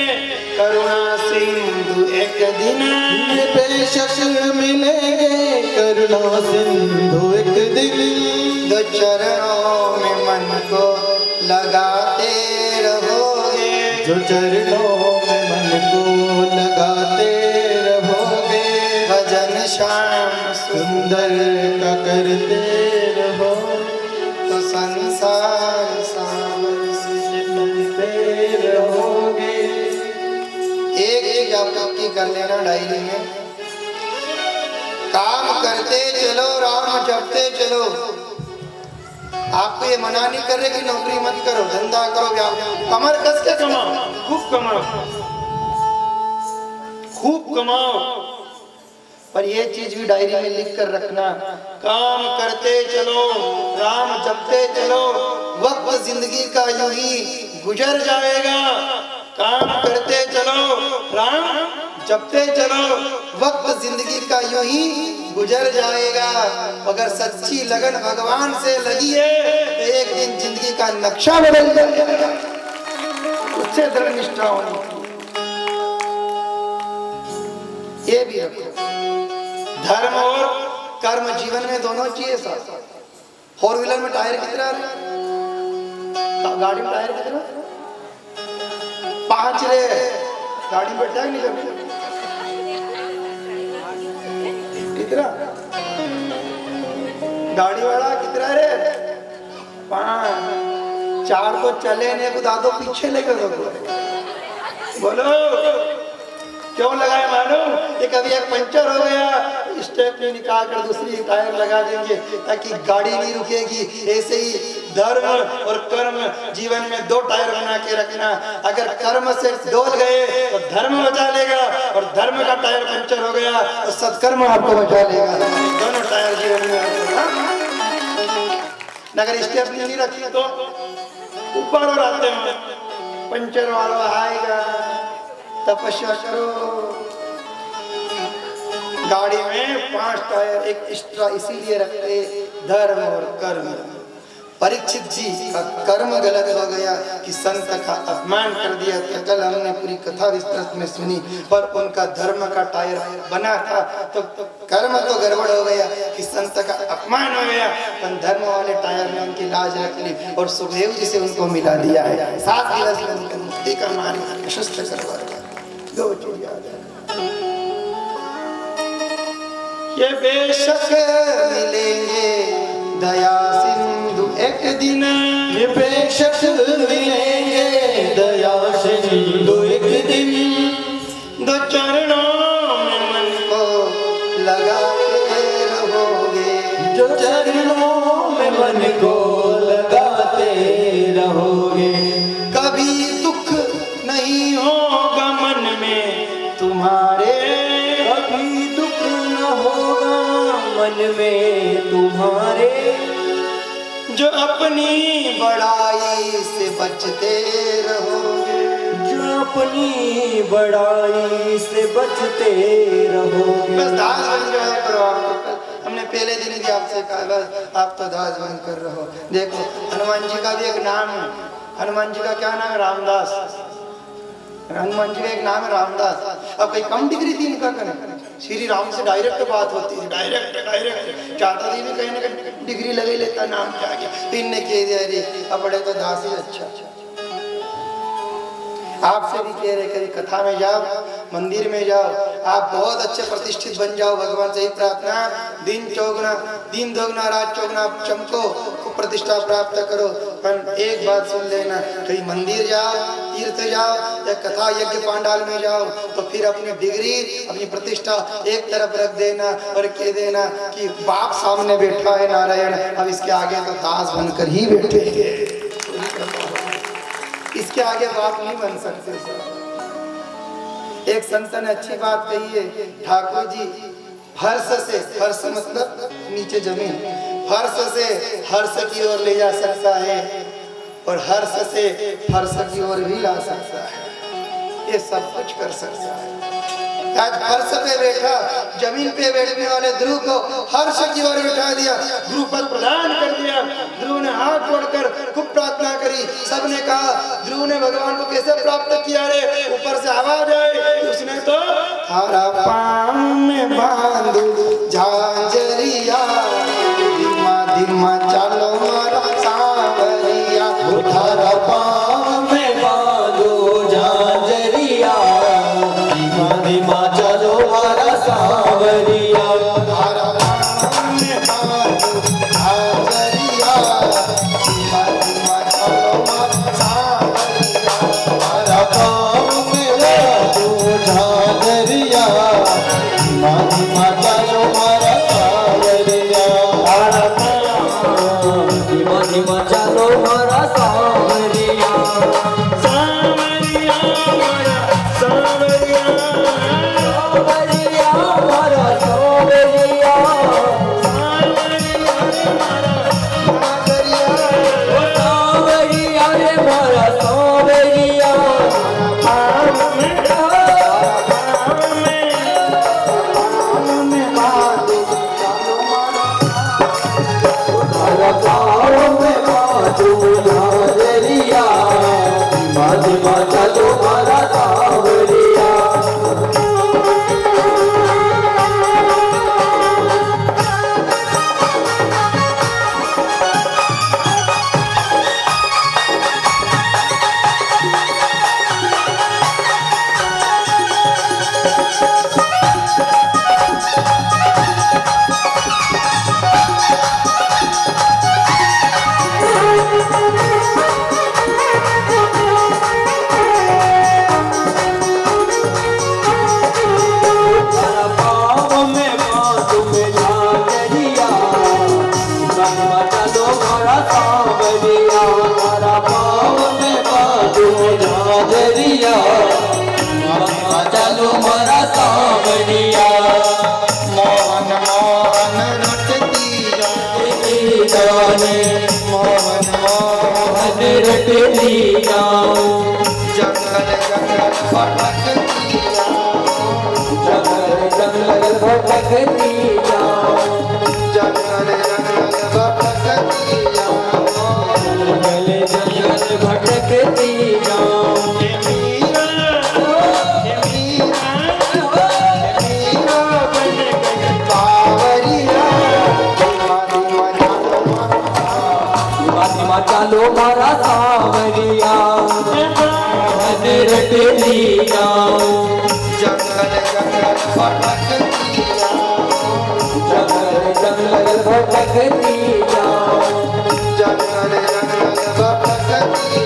करुणा सिंधु एक दिन, ये बेशक मिलेंगे करुणा सिंधु एक दिन। दो चरणों में मन को लगाते रहोगे, जो चरणों में मन को लगाते रहोगे, भजन श्याम सुंदर का करते रहो, तो संसार सागर से करते रहोगे। एक चीज आप पक्की कर लेना डायरी में, काम करते चलो राम जपते चलो। आपको ये मना नहीं कर रहे कि नौकरी मत करो, धंधा करो, व्यापार, कमर कस के कमाओ, खूब कमाओ, खूब कमाओ, पर ये चीज भी डायरी में लिख कर रखना, काम करते चलो राम जपते चलो, वक्त जिंदगी का यूं ही गुजर जाएगा। काम करते चलो राम जपते चलो, वक्त जिंदगी का यूं ही गुजर जाएगा। अगर सच्ची लगन भगवान से लगी है तो एक दिन जिंदगी का नक्शा बदल जाएगा। उससे दृढ़ निष्ठा होनी, ये भी रखो। धर्म और कर्म जीवन में दोनों चाहिए साथ। फोर व्हीलर में टायर कितना है? गाड़ी में टायर कितना? 5 रे। गाड़ी में बैठा नहीं कभी कितना? गाड़ी वाला कितना रे? 5। 4 को चले ने कुदा दो, पीछे लेकर दो। बोलो क्यों लगाए मालूम? ये कभी एक पंचर हो गया, स्टेप में निकाल कर दूसरी टायर लगा देंगे ताकि गाड़ी नहीं रुकेगी। ऐसे ही धर्म और कर्म जीवन में 2 टायर बना के रखना। अगर कर्म से डोल गए तो धर्म बचा लेगा, और धर्म का टायर पंचर हो गया तो सत्कर्म आपको बचा लेगा। दोनों टायर जीवन में। अगर स्टेप नहीं रखी तो ऊपर और आते हैं, पंचर वाला आएगा। तपस्या करो। गाड़ी में 5 टायर एक एक्स्ट्रा इसीलिए रखते, धर्म और कर्म। परीक्षित जी का कर्म गलत हो गया कि संत का अपमान कर दिया था। कल हमने पूरी कथा विस्तृत में सुनी, पर उनका धर्म का टायर बना था तो कर्म तो गड़बड़ हो गया कि संत का अपमान हो गया। पर धर्म वाले टायर ने उनकी लाज रख ली और सुखदेव जी से उनको मिला दिया है। 7 गिलास में उनका मुक्ति का मार्ग प्रशस्त करवा दिया। 2 चीज याद है। ये बेशक मिलेंगे दया सिंधु एक दिन, ये बेशक मिलेंगे दया सिंधु एक दिन। 2 चरणों में मन को लगा के रहोगे, जो चरणों में मन को लगाते रहोगे। कभी दुख नहीं होगा मन में तुम्हारे, कभी दुख न होगा मन में तुम्हारे। जो अपनी बड़ाई से बचते रहोगे, जो अपनी बड़ाई से बचते रहोगे। बस दास बन जाया करो। आपको हमने पहले दिन भी आपसे कहा, बस आप तो दास बन कर रहो। देखो हनुमान जी का भी एक नाम है। हनुमान जी का क्या नाम है? रामदास। हनुमान जी का एक नाम है रामदास। अब कहीं कम डिग्री थी इनका करें, श्री राम से डायरेक्ट बात होती है, डायरेक्ट चाहता थी भी कहीं ना कहीं डिग्री लगे लेता, नाम क्या गया। तो इनने कह दिया रे अब बड़े तो दास ही अच्छा। आपसे भी कह रहे कभी कथा में जाओ, मंदिर में जाओ, आप बहुत अच्छे प्रतिष्ठित बन जाओ। भगवान से ही प्रार्थना, दिन दोगुना रात चौगुना चमको, खूब प्रतिष्ठा प्राप्त करो। पर एक बात सुन लेना, कहीं मंदिर जाओ, तीर्थ जाओ या कथा यज्ञ पांडाल में जाओ तो फिर अपनी डिग्री अपनी प्रतिष्ठा एक तरफ रख देना और कह देना कि बाप सामने बैठा है नारायण, अब इसके आगे तो दास बनकर ही बैठेंगे। इसके आगे बाप नहीं बन सकते। एक संत ने अच्छी बात कही है, ठाकुर जी फर्श से, फर्श मतलब नीचे जमीन, फर्श से हर्ष की ओर ले जा सकता है और हर्ष से फर्श की ओर भी ला सकता है। ये सब कुछ कर सकता है। आज फर्श पे बैठा, जमीन पे बैठने वाले ध्रुव को हर्ष की ओर बिठा दिया, ध्रुव पद प्रदान कर दिया। ध्रुव ने हाथ जोड़कर खूब प्रार्थना करी। सबने कहा ध्रुव ने भगवान को कैसे प्राप्त किया रे? ऊपर से आवाज आई, उसने तो थारा पाँव में बांधू झांझरिया, धीमा धीमा चलो मारा सांवरिया। थारा पाँव में बांधो झांझरिया, धीमा धीमा चलो मारा सांवरिया। थारा पाँव में बांधो झांझरिया, धीमा धीमा चलो मारा सांवरिया। थारा पाँव में बांधो झांझरिया, धीमा धीमा चलो मारा सांवरिया। थारा पाँव चलो मारा सांवरिया तारा पाँव में बांधो झांझरिया चलो मारा सांवरिया मोहन मोहन रटती जाने मोहन मोहन रटती जाऊं जंगल जंगल भटकती जंगल जंगल भटकती जाऊं जंगल जंगल भटकती जंगल जंगल भटकती जाऊं चलो मारा सांवरिया मोहन रटती जाऊं जंगल जंगल भटकती जंगल जंगल भटकती जाऊं जंगल जंगल भटकती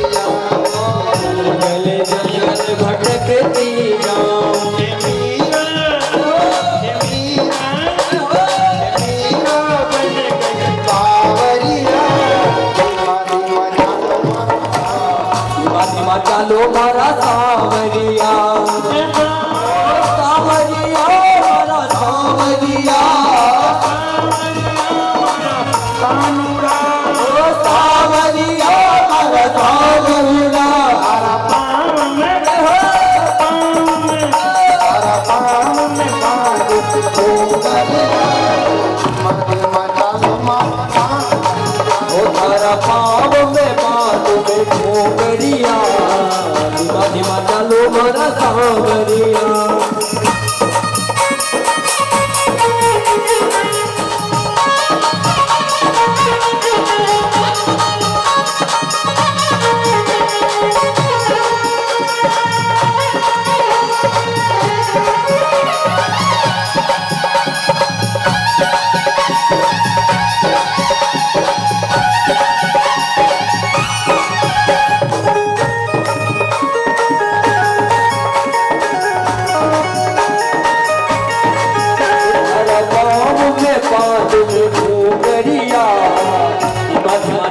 जंगल जंगल भटकती जाऊं चलो मारा सांवरिया सांवरिया मारा सांवरिया सांवरिया मारा सांवरिया तारा पाँव में बांध में घोंगरिया धीमा धीमा चलो मारा सांवरिया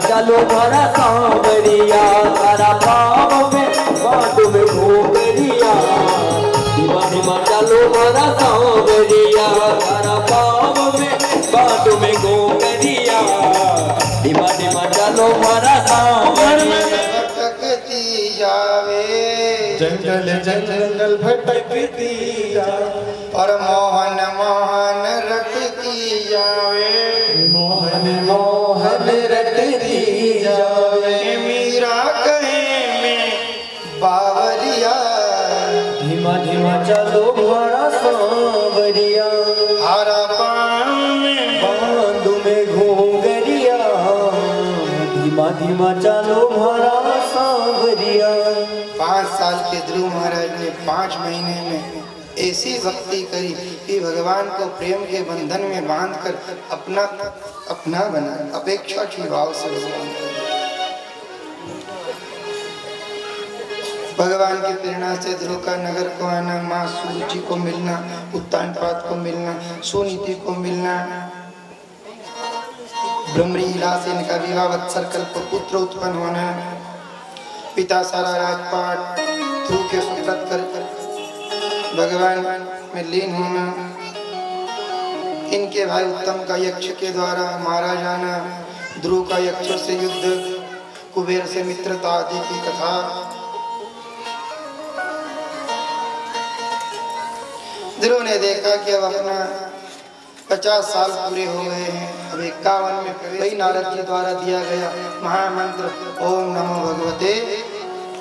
चलो मारा सांवरिया तारा पाँव में बांध में घोंगरिया धीमा धीमा चलो मारा सांवरिया तारा पाँव में बांध में घोंगरिया धीमा धीमा चलो मारा सांवरिया भटकती जावे जंगल जंगल भटकती और मोहन मोहन रटती जावे मोहन मोहन रटती जावे मीरा कहे में बावरिया धीमा धीमा चलो मारा सांवरिया हरा पान में बांध में घोंगरिया धीमा धीमा चलो मारा सांवरिया 5 साल के ध्रुव महाराज ने 5 महीने में ऐसी भक्ति करी कि भगवान को प्रेम के बंधन में बांधकर अपना बना अपेक्षा की भाव से भगवान की प्रेरणा से ध्रुव का नगर को आना, माँ सूची को मिलना, उत्तानपाद को मिलना, सुनीति को मिलना, ब्रह्मलीला से इनका विवाह वत्सर कल्प पुत्र उत्पन्न होना, पिता सारा राजपाट ध्रुव के सुव्रत कर भगवान में लीन होना, इनके भाई उत्तम का यक्ष के द्वारा मारा जाना, ध्रुव का यक्ष से युद्ध, कुबेर से मित्रता आदि की कथा। ध्रुव ने देखा कि अब अपना 50 साल पूरे हो गए हैं, अब 51 में वही नारद जी द्वारा दिया गया महामंत्र ओम नमो भगवते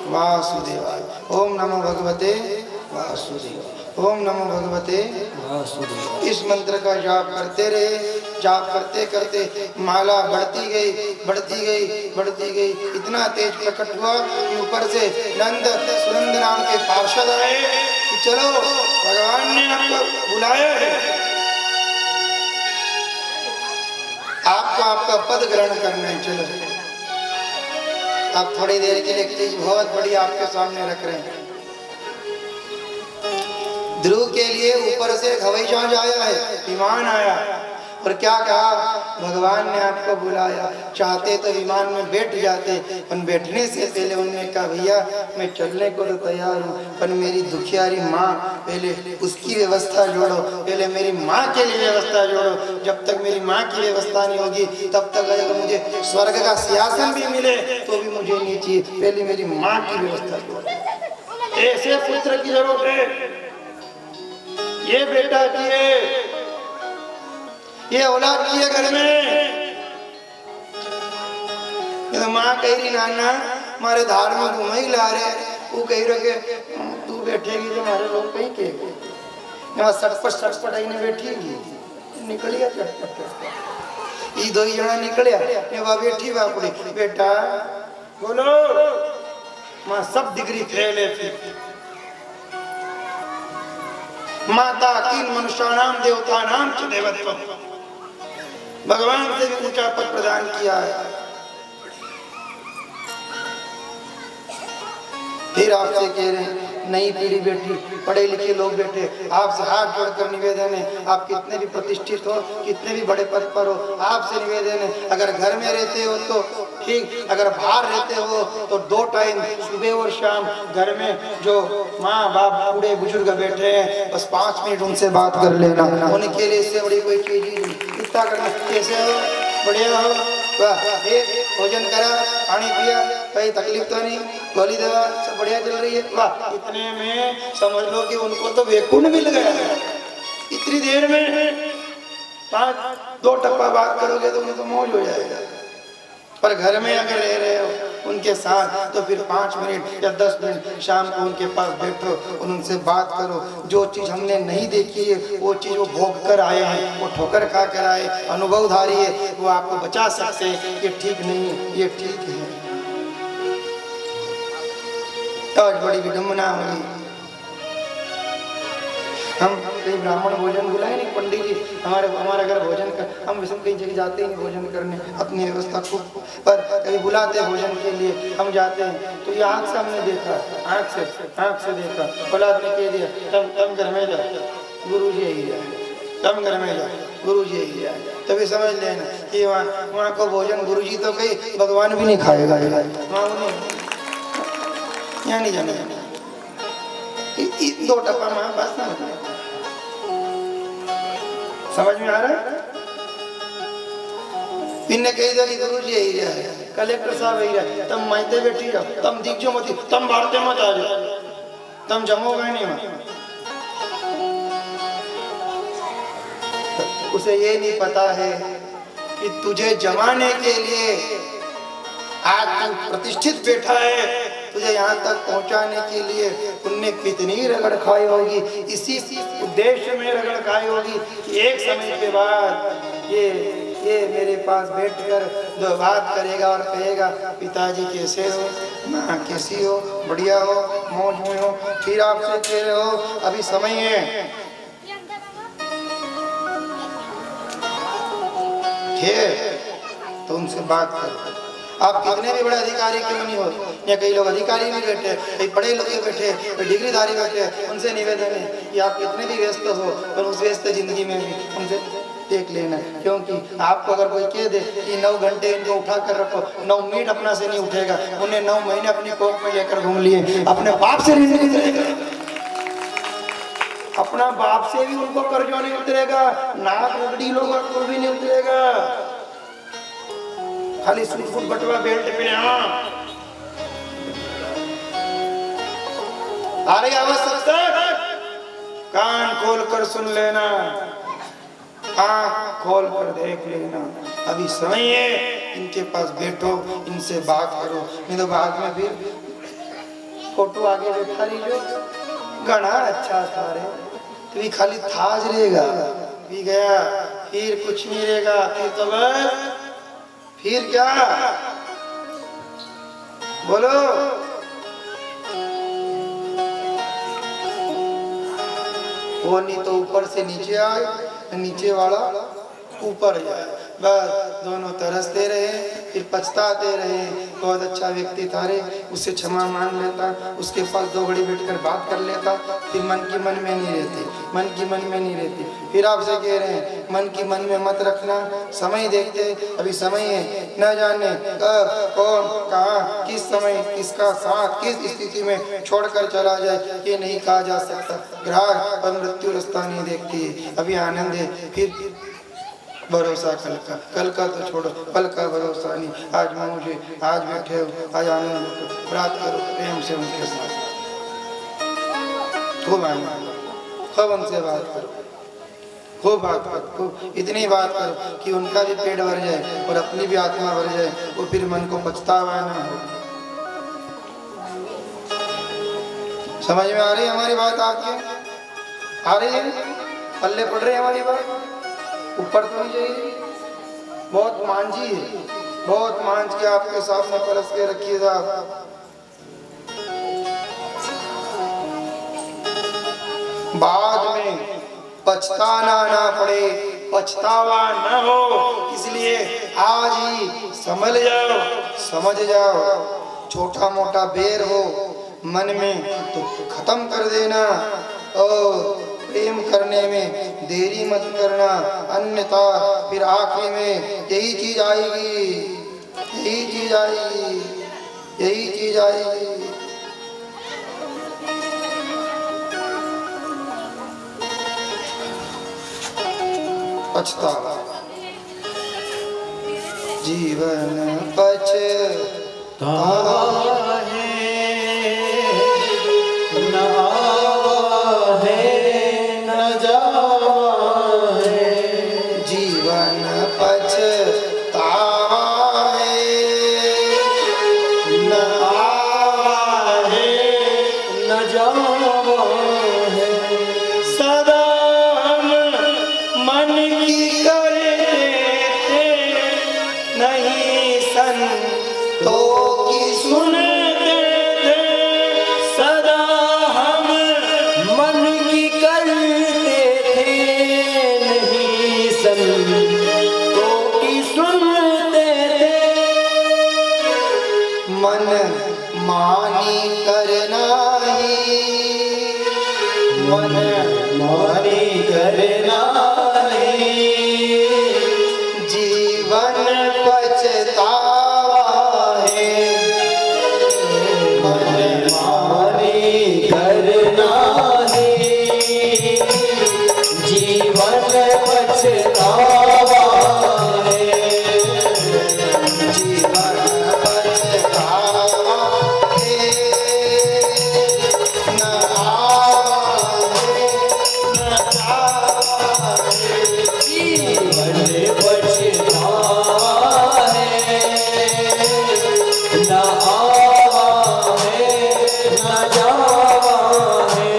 वासुदेवाय, ओम नमो भगवते वासुदेवाय, ओम नमो भगवते वासुदेवाय। इस मंत्र का जाप करते रहे, जाप करते करते माला बढ़ती गई बढ़ती गई बढ़ती गई, इतना तेज प्रकट हुआ कि ऊपर से नंद सुनंद नाम के पार्षद आए कि चलो भगवान ने आपको बुलाया है, आपको आपका पद ग्रहण करना है, चलो। आप थोड़ी देर के लिए एक चीज बहुत बड़ी आपके सामने रख रहे हैं। ध्रुव के लिए ऊपर से एक हवाई जहाज आया है, विमान आया, और क्या कहा, भगवान ने आपको बुलाया, चाहते तो विमान में बैठ जाते, पर बैठने से पहले उन्होंने कहा भैया मैं चलने को तो तैयार हूँ, पर मेरी दुखियारी माँ, पहले उसकी व्यवस्था जोड़ो, पहले मेरी माँ के लिए व्यवस्था जोड़ो। जब तक मेरी माँ की व्यवस्था नहीं होगी तब तक अगर मुझे स्वर्ग का सिंहासन भी मिले तो भी मुझे नहीं चाहिए, पहले मेरी माँ की व्यवस्था जोड़ो। ऐसे पुत्र की जरूरत है, ये बेटा की है, ये औलाद की है घर में। तो माँ कह रही नाना हमारे धार में घुमा ही ला रहे, वो कह रहे तू बैठेगी तो हमारे लोग कहीं कहेंगे, सटपट आई ने बैठेगी, निकल गया चटपट, ये दो जना निकलिया, वह बैठी बापड़ी, बेटा बोलो, माँ सब डिग्री फेल है, फिर माता किन मनुष्याणाम देवतानाम च देवत्वम्, भगवान से भी ऊंचा पद प्रदान किया है। फिर आपसे कह रहे हैं नई पीढ़ी बैठी, पढ़े लिखे लोग बैठे, आपसे हाथ जोड़कर निवेदन है, आप कितने भी प्रतिष्ठित हो, कितने भी बड़े पद पर हो, आपसे निवेदन है, अगर घर में रहते हो तो ठीक, अगर बाहर रहते हो तो 2 टाइम सुबह और शाम घर में जो माँ बाप बूढ़े बुजुर्ग बैठे हैं बस 5 मिनट उनसे बात कर लेना, उनके लिए इससे बड़ी कोई चीज ही नहीं। इतना करना, कैसे हो, बढ़िया हो, वाह, भोजन करा, पानी पिया, कोई तकलीफ तो नहीं, गोली दवा सब बढ़िया चल रही है, वाह, इतने में समझ लो कि उनको तो वैकुंठ मिल गया है। इतनी देर में 2 टप्पा बात करोगे तो उन्हें तो मौज हो जाएगा, पर घर में अगर रह रहे हो उनके साथ तो फिर 5 मिनट या 10 मिनट शाम को उनके पास बैठो, उनसे बात करो। जो चीज़ हमने नहीं देखी है वो चीज़ वो भोग कर आए हैं, वो ठोकर खा कर आए, अनुभवधारी है, वो आपको बचा सकते हैं, ये ठीक नहीं है, ये ठीक है। आज बड़ी विडम्बना होगी, हम कहीं ब्राह्मण भोजन बुलाए नहीं, पंडित जी हमारा घर भोजन कर, हम वैसे कहीं जगह जाते ही नहीं भोजन करने, अपनी व्यवस्था खूब, पर कभी बुलाते भोजन के लिए हम जाते हैं तो ये आँख से हमने देखा, आँख से देखा, औलाद ने कह दिया तम घर में जाए, गुरु जी यही जाए, तम घर में जाए, गुरु जी यही जाए, तभी समझ लेना कि वहाँ को भोजन गुरु जी तो कहीं भगवान भी नहीं खाएगा, वहाँ यहाँ नहीं जाना, 2 टप्पा माँ बस ना, समझ में आ रहा है। इनने कही दिया कि गुरु जी यही जाए, कलेक्टर साहब यही जाए, तम मायते बैठी जाओ, तम दीजियो मत, तम भारते मत आ जाओ, तम जमोगे नहीं वहां। उसे ये नहीं पता है कि तुझे जमाने के लिए आज तू प्रतिष्ठित बैठा है, तुझे यहाँ तक पहुँचाने के लिए उनने कितनी रगड़ खाई होगी, इसी उद्देश्य में रगड़ खाई होगी कि एक समय के बाद ये मेरे पास बैठकर जो बात करेगा और कहेगा पिताजी कैसे हो, माँ कैसी हो, बढ़िया हो, मौज में हो, फिर आपसे कह रहे हो अभी समय है, तो उनसे बात करो। आप कितने भी बड़े अधिकारी क्यों नहीं हो, या कई लोग अधिकारी भी बैठे, कई बड़े लोग बैठे, कई डिग्रीधारी बैठे, उनसे निवेदन है कि आप कितने भी व्यस्त हो पर उस व्यस्त जिंदगी में भी उनसे देख लेना, क्योंकि आपको अगर कोई कह दे कि 9 घंटे इनको उठा कर रखो, 9 मिनट अपना से नहीं उठेगा, उन्हें 9 महीने अपनी कोर्ट में लेकर घूम लिए, अपने बाप से नहीं उतरेगा, अपना बाप से भी उनको कर्जों नहीं उतरेगा, नाक रगड़ी लोगों को भी नहीं उतरेगा, खाली सूट बटवा बेल्ट पे अरे आवश्यकता, कान खोल कर सुन लेना, आँख खोल कर देख लेना, अभी समय है, इनके पास बैठो, इनसे बात करो, नहीं तो बाद में फिर फोटो आगे बैठा लीजिए, घना अच्छा था रे, तो खाली थाज रहेगा, भी गया, फिर कुछ नहीं रहेगा, फिर तो बस, फिर क्या बोलो, वो नहीं तो ऊपर से नीचे आए, नीचे वाला ऊपर जाए, बस दोनों तरसते रहे, फिर पछताते रहे। बहुत अच्छा व्यक्ति था रे, उससे क्षमा मांग लेता, उसके पास 2 घड़ी बैठकर बात कर लेता, फिर मन की मन में नहीं रहती, मन की मन में नहीं रहती। फिर आपसे कह रहे हैं मन की मन में मत रखना, समय देखते, अभी समय है, न जाने कब कौन कहाँ किस समय किसका साथ किस स्थिति में छोड़कर चला जाए, ये नहीं कहा जा सकता। ग्राह और मृत्यु रास्ता नहीं देखती है। अभी आनंद है, फिर भरोसा कल का तो छोड़ो, कल का भरोसा नहीं। आज मुझे आज बैठे हो, आज आनंद हो, बात करो प्रेम से उनके साथ, खूब आनंद, खूब उनसे बात करो, खूब बात करो, खूब इतनी बात करो कि उनका भी पेट भर जाए और अपनी भी आत्मा भर जाए, वो फिर मन को पछतावा ना हो। समझ में आ रही है हमारी बात? आपके आ रही है? पल्ले पड़ रही है हमारी बात? ऊपर तो नहीं जाइए, बहुत मांझी है, बहुत मांझ के आपके सामने परस के रखिएगा। बाद में पछताना ना पड़े, पछतावा न हो, इसलिए आज ही समझ जाओ, समझ जाओ। छोटा मोटा बेर हो मन में तो खत्म कर देना, और प्रेम करने में देरी मत करना, अन्यथा फिर आखिरी में यही चीज आएगी, यही चीज आएगी, यही चीज आएगी। पछतावा, जीवन पछतावा है, जीवन पछतावा है, न आवा है, न जावा है। सदा हम मन की करते थे, नहीं संतों की सुनते थे। सदा हम मन की करते थे, नहीं संतों की सुनते थे। मन मानी करना ही, मन मानी करना ही, जीवन पछतावा है। मन मानी करना ही, जीवन पछतावा है, जीवन पछतावा है, न आवा है, न जावा है। जीवन पछतावा है, न आवा है, न जावा है,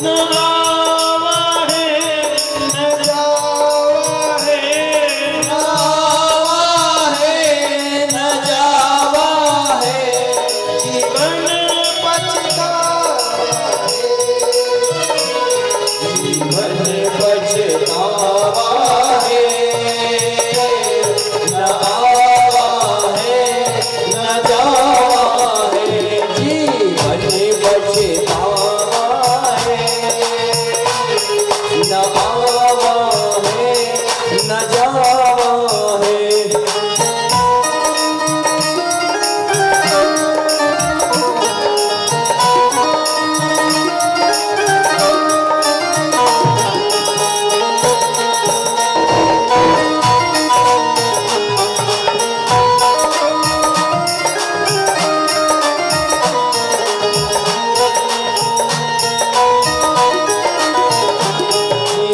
न आवा है, न जावा है, न आवा है, न जावा है। जीवन पछतावा है, जीवन पछतावा है, न आवा है, न जावा है। जीवन पछतावा है, न आवा है, न जावा है।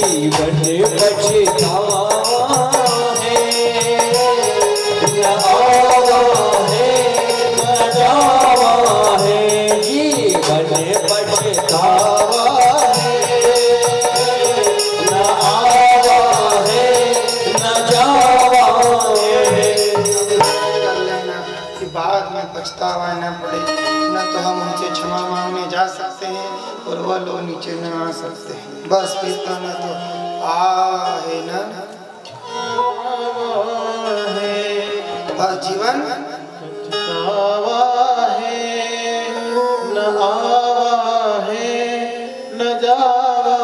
जीवन पछतावा है, न आवा है, न जावा है। जीवन पछतावा है, न आवा है, न जावा है। कर लेना कि बाद में पछतावा न पड़े, न तो हम उनसे क्षमा मांगने जा सकते हैं और वह लोग नीचे न आ सकते हैं। बस फिर तो न तो आहे न बस जीवन आवा है न आवा है न जावा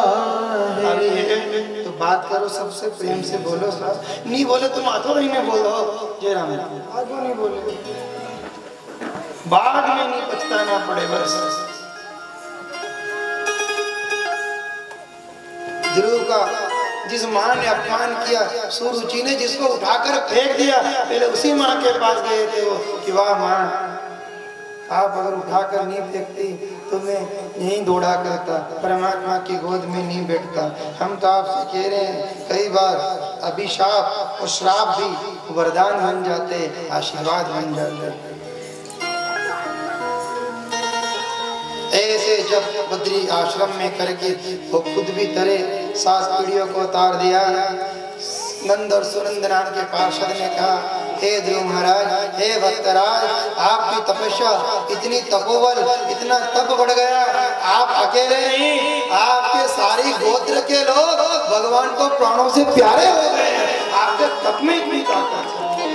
है। अभी है तो बात करो, सबसे प्रेम से बोलो साहब, नहीं बोले तुम हाथों ही में बोलो जय राम, आगो नहीं बोले बाद में नहीं पछताना पड़े। बस ध्रुव का जिस माँ ने अपमान किया, सुरुचि ने जिसको उठाकर फेंक दिया, पहले उसी माँ के पास गए थे वो कि वाह माँ, आप अगर उठाकर नहीं फेंकती तो मैं यहीं दौड़ा करता, परमात्मा की गोद में नहीं बैठता। हम तो आपसे कह रहे हैं, कई बार अभिशाप और श्राप भी वरदान बन जाते, आशीर्वाद बन जाते। ऐसे जब बद्री आश्रम में करके वो खुद भी तरे 7 पीढ़ियों को उतार दिया। नंद और सुनंदनाथ के पार्षद ने कहा, हे ध्रुव महाराज, हे भक्तराज, आपकी तपस्या इतनी तपोबल, इतना तप बढ़ गया, आप अकेले नहीं, आपके सारी गोत्र के लोग भगवान को प्राणों से प्यारे हो गए। आपके तप में इतनी ताकत है।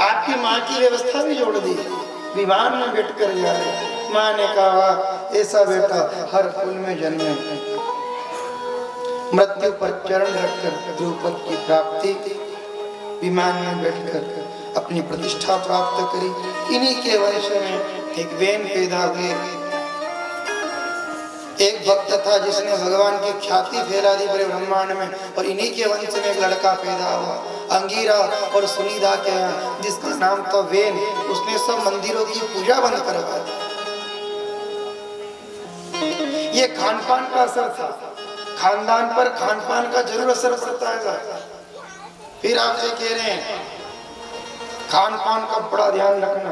आपकी माँ की व्यवस्था भी जोड़ दी, विमान में बैठ कर जा रहे। माँ ने कहा, ऐसा बेटा हर कुल में जन्मे, मृत्यु पर चरण रखकर ध्रुपद की प्राप्ति, विमान में बैठकर अपनी प्रतिष्ठा प्राप्त करी। इन्हीं के वंश में एक वेन पैदा हुए। एक भक्त था जिसने भगवान की ख्याति फैला दी पूरे ब्रह्मांड में, और इन्हीं के वंश में एक लड़का पैदा हुआ अंगीरा और सुनीदा के यहाँ, जिसका नाम था वेन। उसने सब मंदिरों की पूजा बंद करवा दी। ये खानपान का असर था, खानदान पर खानपान का जरूर असर पड़ता है। फिर आपसे कह रहे हैं, खानपान का बड़ा ध्यान रखना,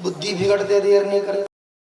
बुद्धि बिगड़ते देर नहीं करती।